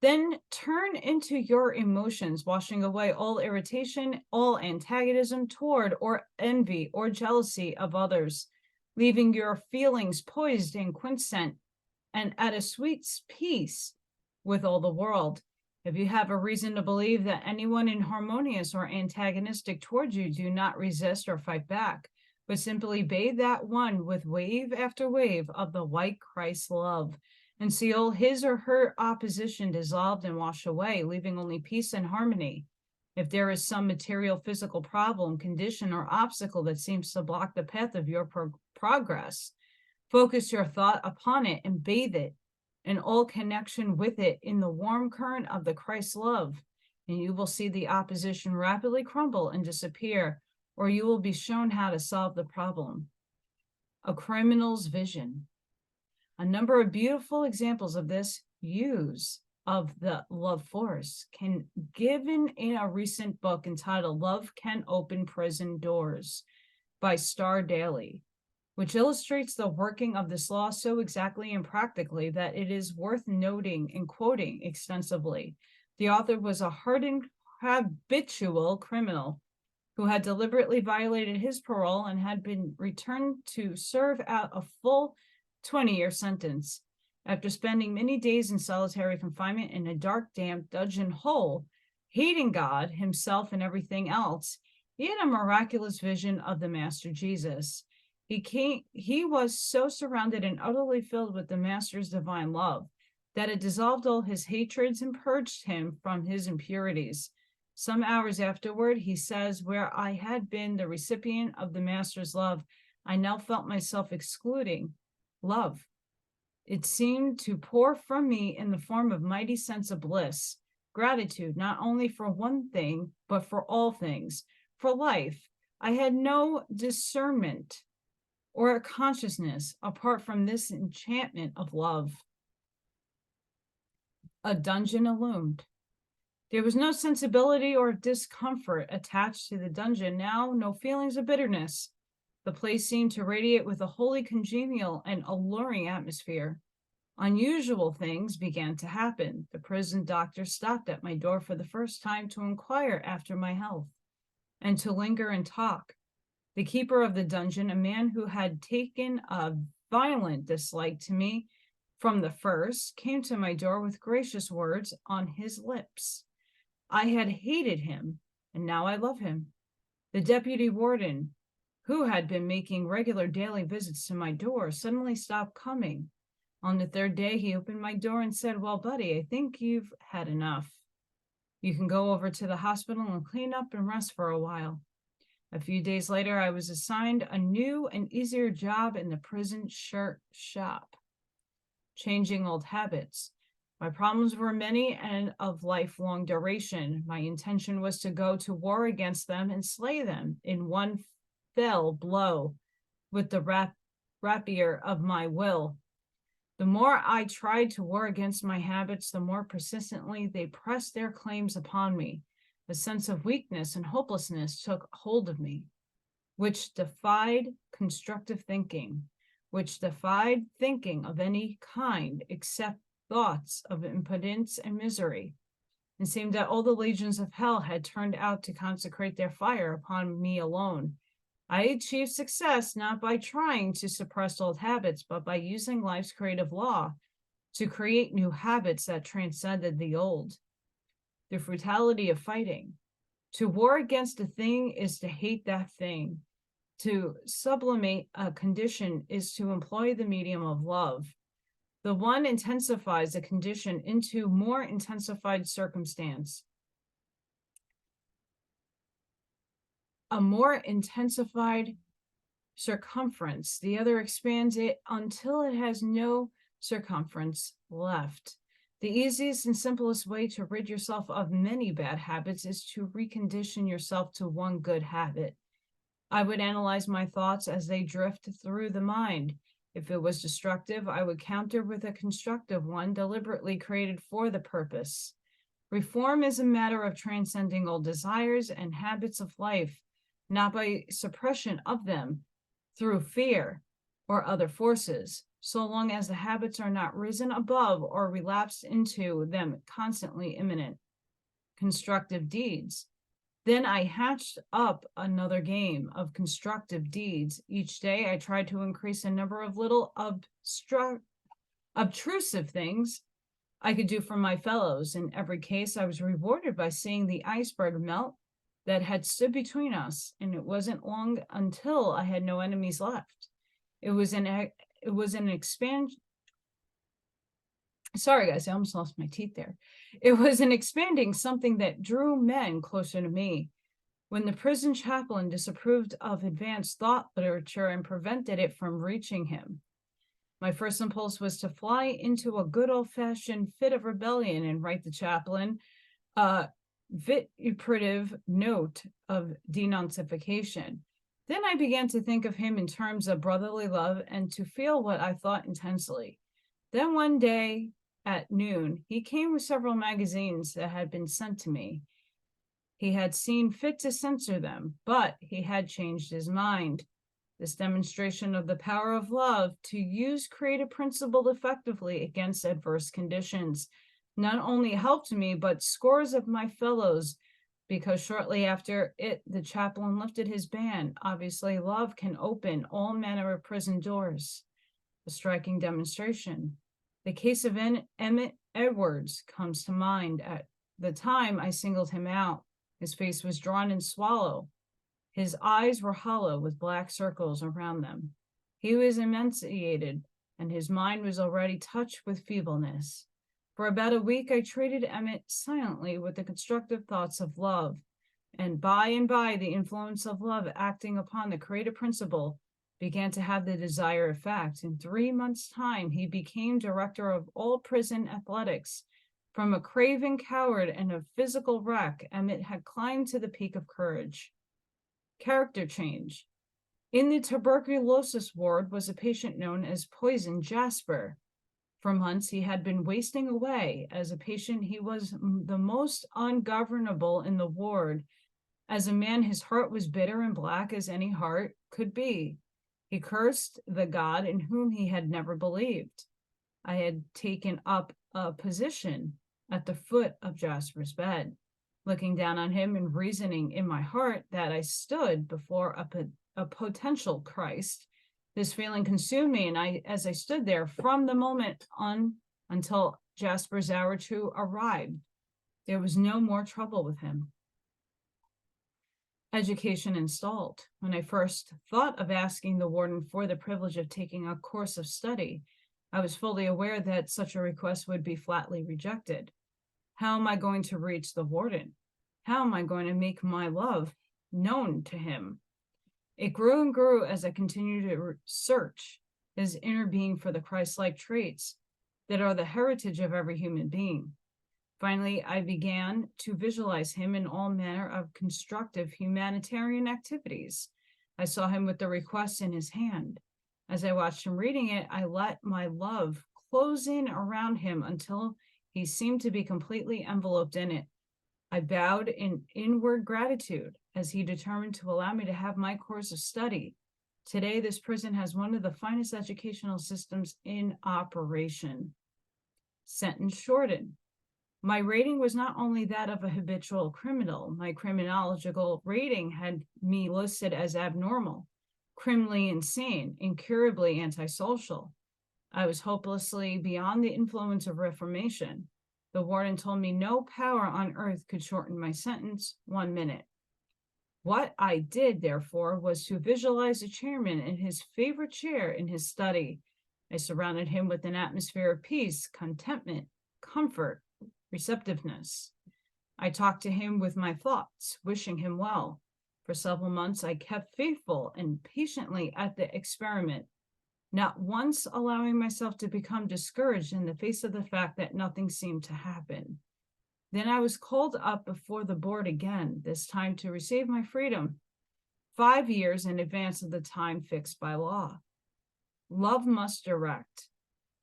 Then turn into your emotions, washing away all irritation, all antagonism toward or envy or jealousy of others, leaving your feelings poised and quiescent and at a sweet peace with all the world. If you have a reason to believe that anyone inharmonious or antagonistic towards you, do not resist or fight back, but simply bathe that one with wave after wave of the white Christ love, and see all his or her opposition dissolved and washed away, leaving only peace and harmony. If there is some material, physical problem, condition, or obstacle that seems to block the path of your progress, focus your thought upon it and bathe it and all connection with it in the warm current of the Christ love, and you will see the opposition rapidly crumble and disappear, or you will be shown how to solve the problem. A criminal's vision. A number of beautiful examples of this use of the love force can given in a recent book entitled Love Can Open Prison Doors by Star Daily, which illustrates the working of this law so exactly and practically that it is worth noting and quoting extensively. The author was a hardened habitual criminal who had deliberately violated his parole and had been returned to serve out a full 20-year sentence. After spending many days in solitary confinement in a dark, damp dungeon hole, hating God, himself, and everything else, he had a miraculous vision of the Master Jesus. He was so surrounded and utterly filled with the Master's divine love that it dissolved all his hatreds and purged him from his impurities. Some hours afterward, he says, where I had been the recipient of the Master's love, I now felt myself excluding love. It seemed to pour from me in the form of mighty sense of bliss, gratitude, not only for one thing, but for all things, for life. I had no discernment or a consciousness apart from this enchantment of love. A dungeon illumined. There was no sensibility or discomfort attached to the dungeon now, no feelings of bitterness. The place seemed to radiate with a wholly congenial and alluring atmosphere. Unusual things began to happen. The prison doctor stopped at my door for the first time to inquire after my health. and to linger and talk. The keeper of the dungeon, a man who had taken a violent dislike to me from the first, came to my door with gracious words on his lips. I had hated him, and now I love him. The deputy warden, who had been making regular daily visits to my door, suddenly stopped coming. On the third day, he opened my door and said, "Well, buddy, I think you've had enough. You can go over to the hospital and clean up and rest for a while." A few days later, I was assigned a new and easier job in the prison shirt shop, changing old habits. My problems were many and of lifelong duration. My intention was to go to war against them and slay them in one fell blow with the rapier of my will. The more I tried to war against my habits, the more persistently they pressed their claims upon me. A sense of weakness and hopelessness took hold of me, which defied constructive thinking, which defied thinking of any kind except thoughts of impotence and misery. It seemed that all the legions of hell had turned out to consecrate their fire upon me alone. I achieved success not by trying to suppress old habits, but by using life's creative law to create new habits that transcended the old. The frutality of fighting. To war against a thing is to hate that thing. To sublimate a condition is to employ the medium of love. The one intensifies a condition into more intensified circumstance. A more intensified circumference. The other expands it until it has no circumference left. The easiest and simplest way to rid yourself of many bad habits is to recondition yourself to one good habit. I would analyze my thoughts as they drift through the mind. If it was destructive, I would counter with a constructive one deliberately created for the purpose. Reform is a matter of transcending old desires and habits of life, not by suppression of them through fear or other forces, so long as the habits are not risen above or relapsed into them constantly imminent constructive deeds. Then I hatched up another game of constructive deeds. Each day I tried to increase the number of little obtrusive things I could do for my fellows. In every case, I was rewarded by seeing the iceberg melt that had stood between us, and it wasn't long until I had no enemies left. It was an expansion. Sorry, guys, I almost lost my teeth there. It was an expanding something that drew men closer to me. When the prison chaplain disapproved of advanced thought literature and prevented it from reaching him, my first impulse was to fly into a good old-fashioned fit of rebellion and write the chaplain a vituperative note of denunciation. Then I began to think of him in terms of brotherly love and to feel what I thought intensely. Then one day at noon, he came with several magazines that had been sent to me. He had seen fit to censor them, but he had changed his mind. This demonstration of the power of love to use creative principle effectively against adverse conditions not only helped me, but scores of my fellows, because shortly after it, the chaplain lifted his ban. Obviously, love can open all manner of prison doors. A striking demonstration. The case of Emmett Edwards comes to mind. At the time, I singled him out. His face was drawn and swallow. His eyes were hollow with black circles around them. He was emaciated, and his mind was already touched with feebleness. For about a week, I treated Emmett silently with the constructive thoughts of love, and by, the influence of love acting upon the creative principle began to have the desired effect. In 3 months' time, he became director of all prison athletics. From a craven coward and a physical wreck, Emmett had climbed to the peak of courage. Character change. In the tuberculosis ward was a patient known as Poison Jasper. For months, he had been wasting away. As a patient, he was the most ungovernable in the ward. As a man, his heart was bitter and black as any heart could be. He cursed the God in whom he had never believed. I had taken up a position at the foot of Jasper's bed. looking down on him and reasoning in my heart that I stood before a potential Christ. This feeling consumed me, and as I stood there from the moment on until Jasper's hour 2 arrived, there was no more trouble with him. Education installed. When I first thought of asking the warden for the privilege of taking a course of study, I was fully aware that such a request would be flatly rejected. How am I going to reach the warden? How am I going to make my love known to him? It grew and grew as I continued to search his inner being for the Christ-like traits that are the heritage of every human being. Finally, I began to visualize him in all manner of constructive humanitarian activities. I saw him with the request in his hand. As I watched him reading it, I let my love close in around him until he seemed to be completely enveloped in it. I bowed in inward gratitude as he determined to allow me to have my course of study. Today, this prison has one of the finest educational systems in operation. Sentence shortened. My rating was not only that of a habitual criminal. My criminological rating had me listed as abnormal, criminally insane, incurably antisocial. I was hopelessly beyond the influence of reformation. The warden told me no power on earth could shorten my sentence 1 minute. What I did, therefore, was to visualize the chairman in his favorite chair in his study. I surrounded him with an atmosphere of peace, contentment, comfort, receptiveness. I talked to him with my thoughts, wishing him well. For several months, I kept faithful and patiently at the experiment, not once allowing myself to become discouraged in the face of the fact that nothing seemed to happen. Then I was called up before the board again, this time to receive my freedom, 5 years in advance of the time fixed by law. Love must direct.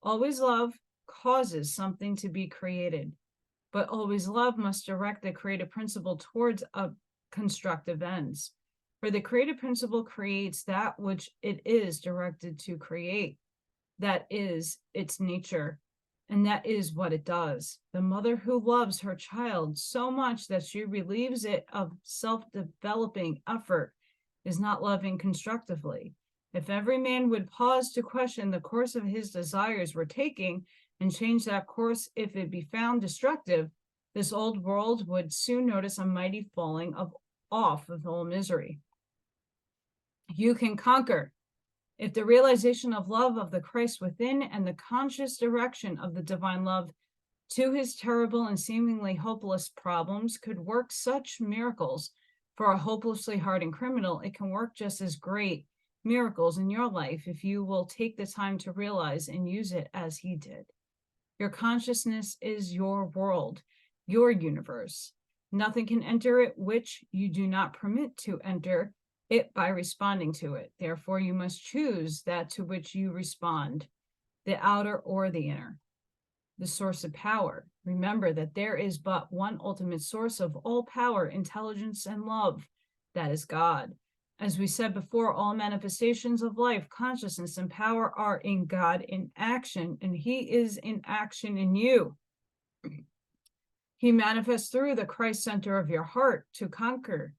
Always love causes something to be created, but always love must direct the creative principle towards a constructive ends. For the creative principle creates that which it is directed to create. That is its nature, and that is what it does. The mother who loves her child so much that she relieves it of self-developing effort is not loving constructively. If every man would pause to question the course of his desires were taking and change that course if it be found destructive, this old world would soon notice a mighty falling off of all misery. You can conquer. If the realization of love of the Christ within and the conscious direction of the divine love to his terrible and seemingly hopeless problems could work such miracles for a hopelessly hardened criminal, it can work just as great miracles in your life if you will take the time to realize and use it as he did. Your consciousness is your world, your universe. Nothing can enter it which you do not permit to enter it by responding to it. Therefore, you must choose that to which you respond, the outer or the inner. The source of power. Remember that there is but one ultimate source of all power, intelligence, and love. That is God. As we said before, all manifestations of life, consciousness, and power are in God in action, and he is in action in you. He manifests through the Christ center of your heart to conquer.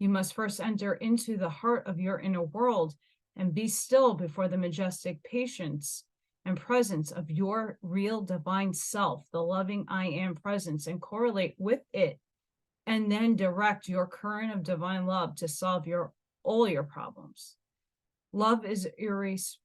You must first enter into the heart of your inner world and be still before the majestic patience and presence of your real divine self, the loving I am presence, and correlate with it, and then direct your current of divine love to solve all your problems. Love is irresistible.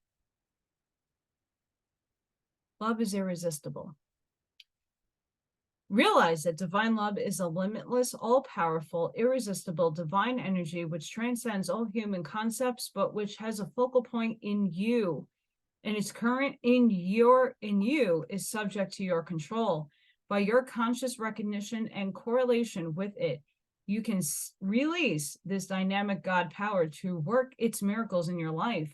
Realize that divine love is a limitless, all-powerful, irresistible, divine energy which transcends all human concepts, but which has a focal point in you, and its current in you is subject to your control. By your conscious recognition and correlation with it, you can release this dynamic God power to work its miracles in your life.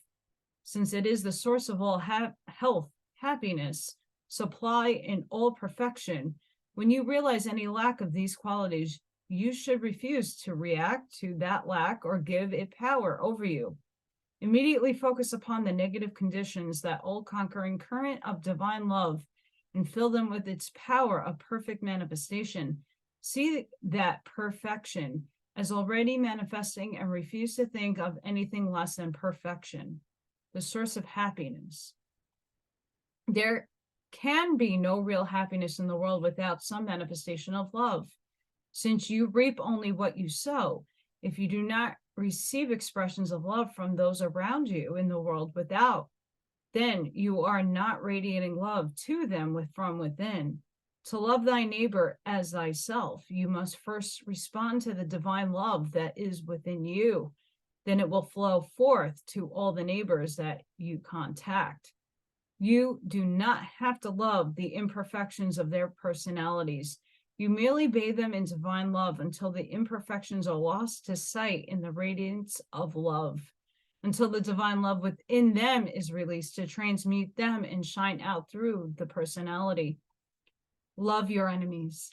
Since it is the source of all health, happiness, supply, and all perfection, when you realize any lack of these qualities, you should refuse to react to that lack or give it power over you. Immediately focus upon the negative conditions, that all-conquering current of divine love, and fill them with its power of perfect manifestation. See that perfection as already manifesting and refuse to think of anything less than perfection, the source of happiness. There can be no real happiness in the world without some manifestation of love. Since you reap only what you sow, if you do not receive expressions of love from those around you in the world without, then you are not radiating love to them from within. To love thy neighbor as thyself, you must first respond to the divine love that is within you. Then it will flow forth to all the neighbors that you contact. You do not have to love the imperfections of their personalities. You merely bathe them in divine love until the imperfections are lost to sight in the radiance of love, until the divine love within them is released to transmute them and shine out through the personality. Love your enemies.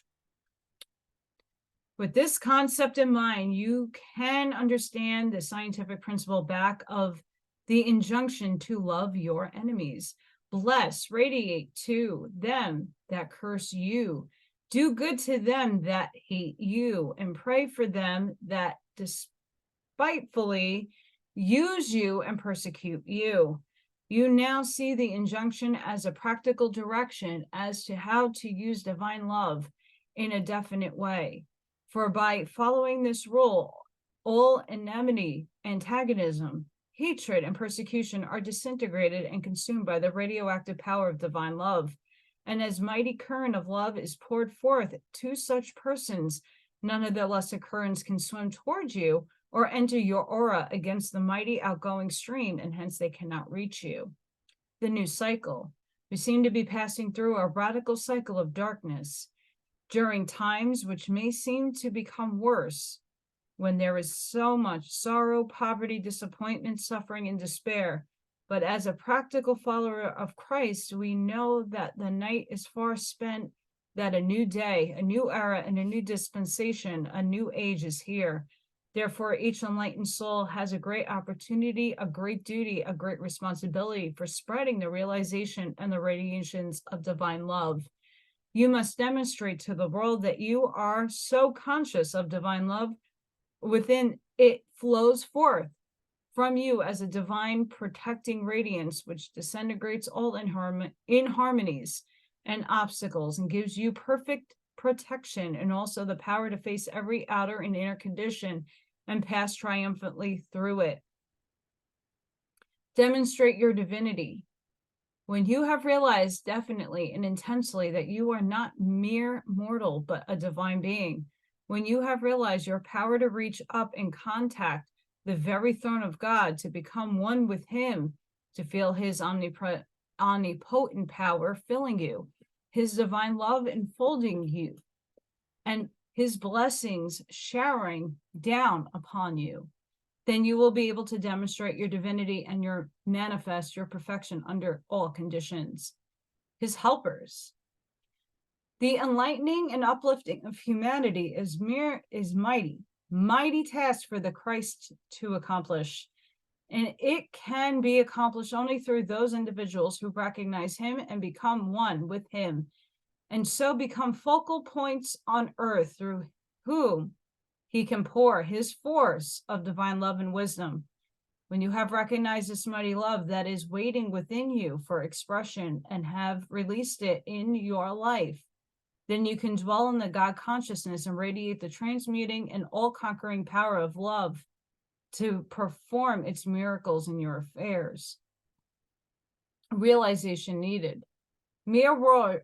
With this concept in mind, you can understand the scientific principle back of the injunction to love your enemies. Bless, radiate to them that curse you. Do good to them that hate you, and pray for them that despitefully use you and persecute you. You now see the injunction as a practical direction as to how to use divine love in a definite way. For by following this rule, all enmity, antagonism, hatred, and persecution are disintegrated and consumed by the radioactive power of divine love. And as mighty current of love is poured forth to such persons, none of their lesser currents can swim towards you or enter your aura against the mighty outgoing stream, and hence they cannot reach you. The new cycle. We seem to be passing through a radical cycle of darkness during times which may seem to become worse, when there is so much sorrow, poverty, disappointment, suffering, and despair. But as a practical follower of Christ, we know that the night is far spent, that a new day, a new era, and a new dispensation, a new age is here. Therefore, each enlightened soul has a great opportunity, a great duty, a great responsibility for spreading the realization and the radiations of divine love. You must demonstrate to the world that you are so conscious of divine love within it flows forth from you as a divine protecting radiance, which disintegrates all inharmonies and obstacles and gives you perfect protection and also the power to face every outer and inner condition and pass triumphantly through it. Demonstrate your divinity. When you have realized definitely and intensely that you are not mere mortal, but a divine being, when you have realized your power to reach up and contact the very throne of God, to become one with him, to feel his omnipotent power filling you, his divine love enfolding you, and his blessings showering down upon you, then you will be able to demonstrate your divinity and manifest your perfection under all conditions. His helpers. The enlightening and uplifting of humanity is mighty task for the Christ to accomplish. And it can be accomplished only through those individuals who recognize him and become one with him, and so become focal points on earth through whom he can pour his force of divine love and wisdom. When you have recognized this mighty love that is waiting within you for expression and have released it in your life, then you can dwell in the God consciousness and radiate the transmuting and all-conquering power of love to perform its miracles in your affairs. Realization needed. Mere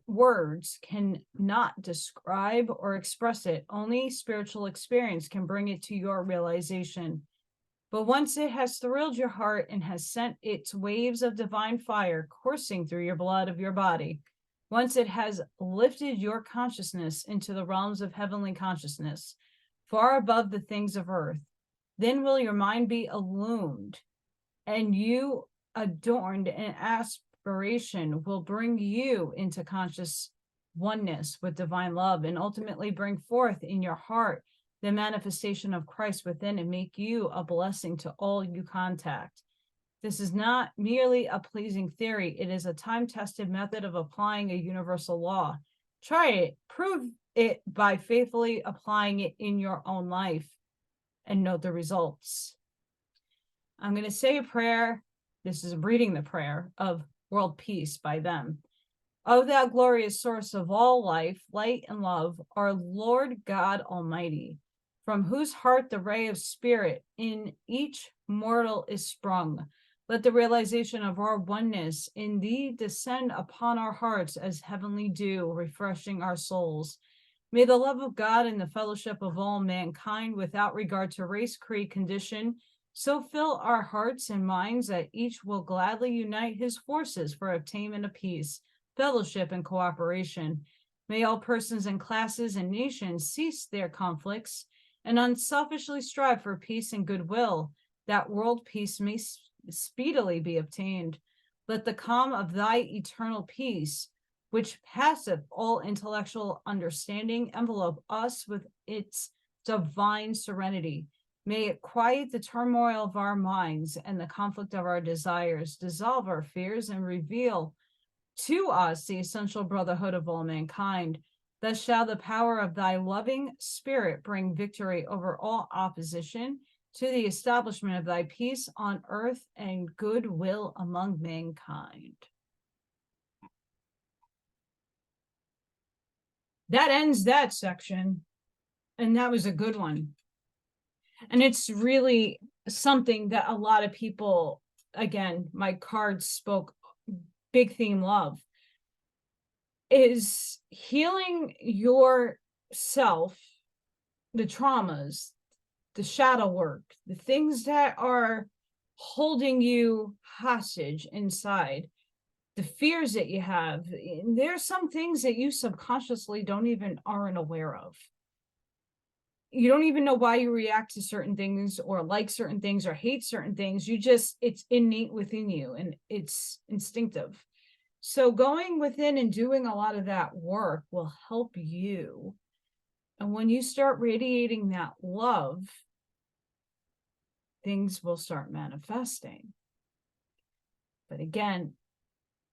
words cannot describe or express it. Only spiritual experience can bring it to your realization. But once it has thrilled your heart and has sent its waves of divine fire coursing through your blood of your body, once it has lifted your consciousness into the realms of heavenly consciousness, far above the things of earth, then will your mind be illumined, and you adorned in aspiration will bring you into conscious oneness with divine love, and ultimately bring forth in your heart the manifestation of Christ within, and make you a blessing to all you contact. This is not merely a pleasing theory. It is a time-tested method of applying a universal law. Try it. Prove it by faithfully applying it in your own life and note the results. I'm going to say a prayer. This is reading the prayer of world peace by them. O thou glorious source of all life, light and love, our Lord God Almighty, from whose heart the ray of spirit in each mortal is sprung, let the realization of our oneness in thee descend upon our hearts as heavenly dew, refreshing our souls. May the love of God and the fellowship of all mankind, without regard to race, creed, condition, so fill our hearts and minds that each will gladly unite his forces for obtainment of peace, fellowship, and cooperation. May all persons and classes and nations cease their conflicts and unselfishly strive for peace and goodwill, that world peace may speedily be obtained. Let the calm of thy eternal peace, which passeth all intellectual understanding, envelope us with its divine serenity. May it quiet the turmoil of our minds and the conflict of our desires, dissolve our fears, and reveal to us the essential brotherhood of all mankind. Thus shall the power of thy loving spirit bring victory over all opposition to the establishment of thy peace on earth and goodwill among mankind. That ends that section, and that was a good one. And it's really something that a lot of people, again, my cards spoke big theme love, is healing yourself, the traumas, the shadow work, the things that are holding you hostage inside, the fears that you have. There's some things that you subconsciously aren't aware of. You don't even know why you react to certain things or like certain things or hate certain things. It's innate within you and it's instinctive. So going within and doing a lot of that work will help you. And when you start radiating that love, things will start manifesting. But again,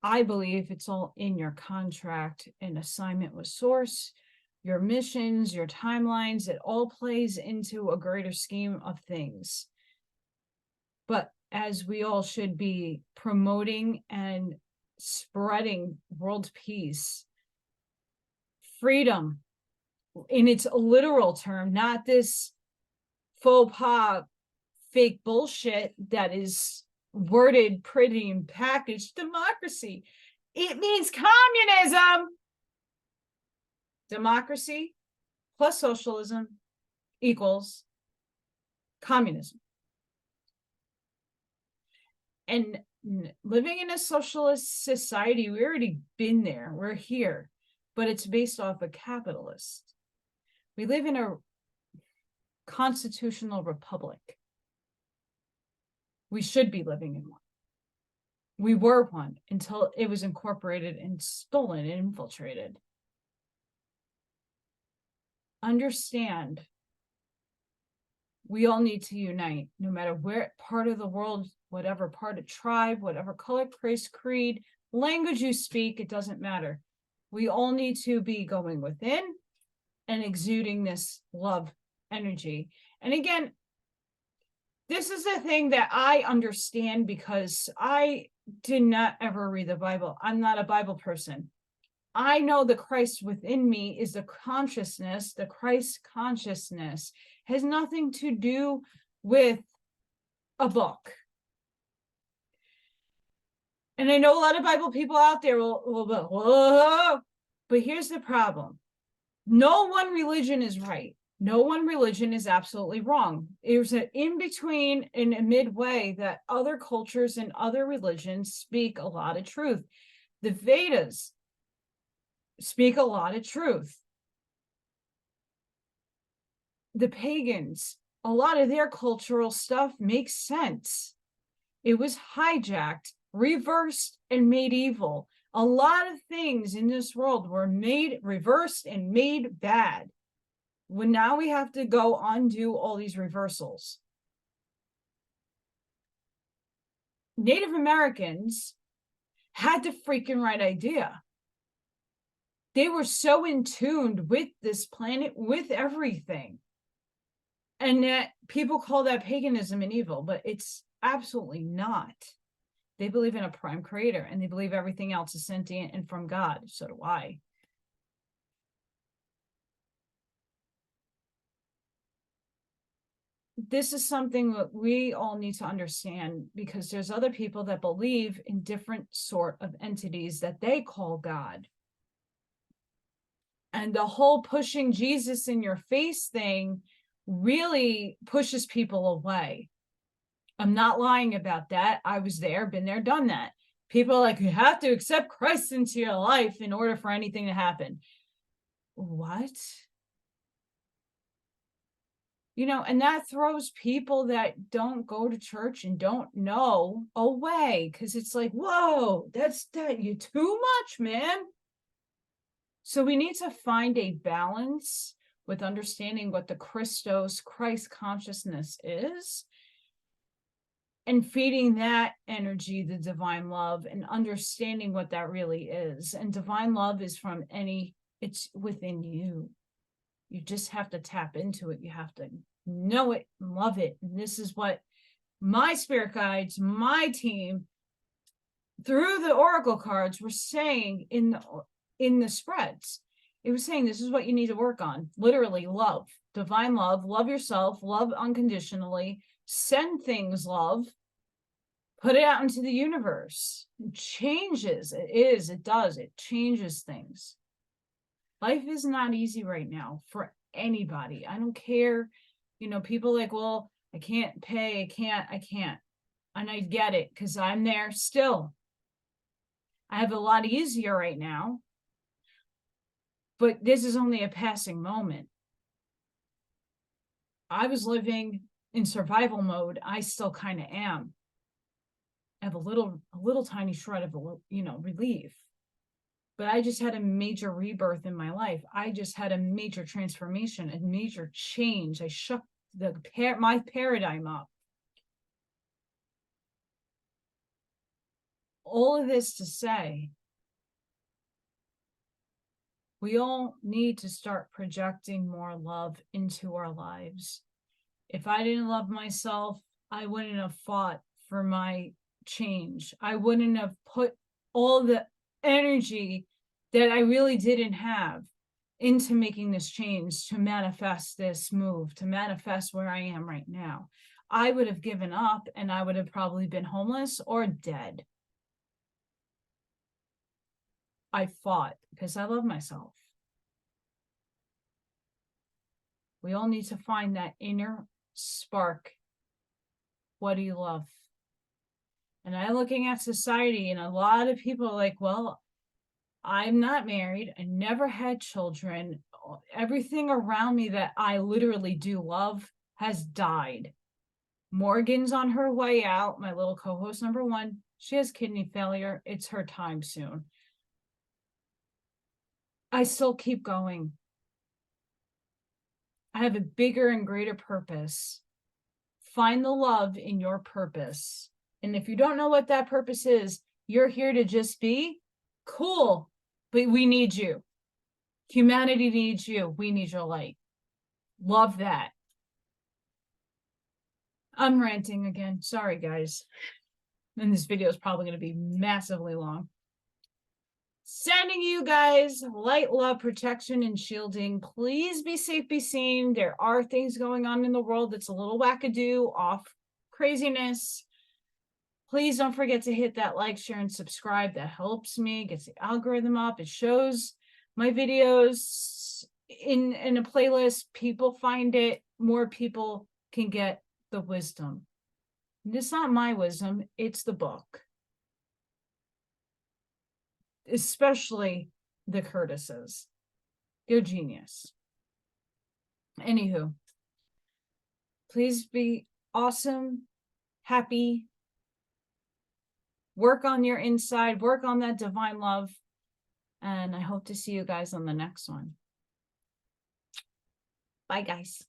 I believe it's all in your contract and assignment with Source, your missions, your timelines. It all plays into a greater scheme of things. But as we all should be promoting and spreading world peace, freedom in its literal term, not this faux pas, fake bullshit that is worded pretty and packaged. Democracy. It means communism. Democracy plus socialism equals communism. And living in a socialist society, we already been there. We're here, but it's based off a capitalist. We live in a constitutional republic. We should be living in one. We were one until it was incorporated and stolen and infiltrated. Understand, we all need to unite, no matter where part of the world, whatever part of tribe, whatever color, race, creed, language you speak, it doesn't matter. We all need to be going within and exuding this love energy. And again, this is the thing that I understand because I did not ever read the Bible. I'm not a Bible person. I know the Christ within me is the consciousness. The Christ consciousness has nothing to do with a book. And I know a lot of Bible people out there will go, whoa, but here's the problem. No one religion is right. No one religion is absolutely wrong. There's an in-between and a midway that other cultures and other religions speak a lot of truth. The Vedas speak a lot of truth. The pagans, a lot of their cultural stuff makes sense. It was hijacked, reversed, and made evil. A lot of things in this world were made, reversed, and made bad. When now we have to go undo all these reversals. Native Americans had the freaking right idea. They were so in tune with this planet, with everything. And that people call that paganism and evil, but it's absolutely not. They believe in a prime creator, and they believe everything else is sentient and from God. So do I. This is something that we all need to understand, because there's other people that believe in different sort of entities that they call God. And the whole pushing Jesus in your face thing really pushes people away. I'm not lying about that. I was there, been there, done that. People are like, you have to accept Christ into your life in order for anything to happen. What? You know, and that throws people that don't go to church and don't know away, because it's like, whoa, that's you too much, man. So we need to find a balance with understanding what the Christ consciousness is, and feeding that energy, the divine love, and understanding what that really is. And divine love is it's within you. You just have to tap into it. You have to know it, love it. And this is what my spirit guides, my team, through the oracle cards, were saying in the spreads. It was saying this is what you need to work on. Literally, love, divine love yourself, love unconditionally, send things love, put it out into the universe. It changes. It does. It changes things. Life is not easy right now for anybody. I don't care. You know, people like, well, I can't pay. I can't. And I get it, because I'm there still. I have a lot easier right now. But this is only a passing moment. I was living in survival mode. I still kind of am. I have a little tiny shred of, relief. But I just had a major rebirth in my life. I just had a major transformation, a major change. I shook my paradigm up. All of this to say, we all need to start projecting more love into our lives. If I didn't love myself, I wouldn't have fought for my change. I wouldn't have put all the energy that I really didn't have into making this change, to manifest this move, to manifest where I am right now. I would have given up, and I would have probably been homeless or dead. I fought because I love myself. We all need to find that inner spark. What do you love? And I'm looking at society, and a lot of people are like, well, I'm not married. I never had children. Everything around me that I literally do love has died. Morgan's on her way out. My little co-host number 1, she has kidney failure. It's her time soon. I still keep going. I have a bigger and greater purpose. Find the love in your purpose. And if you don't know what that purpose is, you're here to just be cool. But we need you. Humanity needs you. We need your light. Love that. I'm ranting again. Sorry, guys. And this video is probably going to be massively long. Sending you guys light, love, protection, and shielding. Please be safe, be seen. There are things going on in the world that's a little wackadoo, off craziness. Please don't forget to hit that like, share, and subscribe. That helps me, gets the algorithm up. It shows my videos in a playlist. People find it. More people can get the wisdom. And it's not my wisdom. It's the book. Especially the Curtises. They're genius. Anywho, please be awesome, happy. Work on your inside, work on that divine love. And I hope to see you guys on the next one. Bye, guys.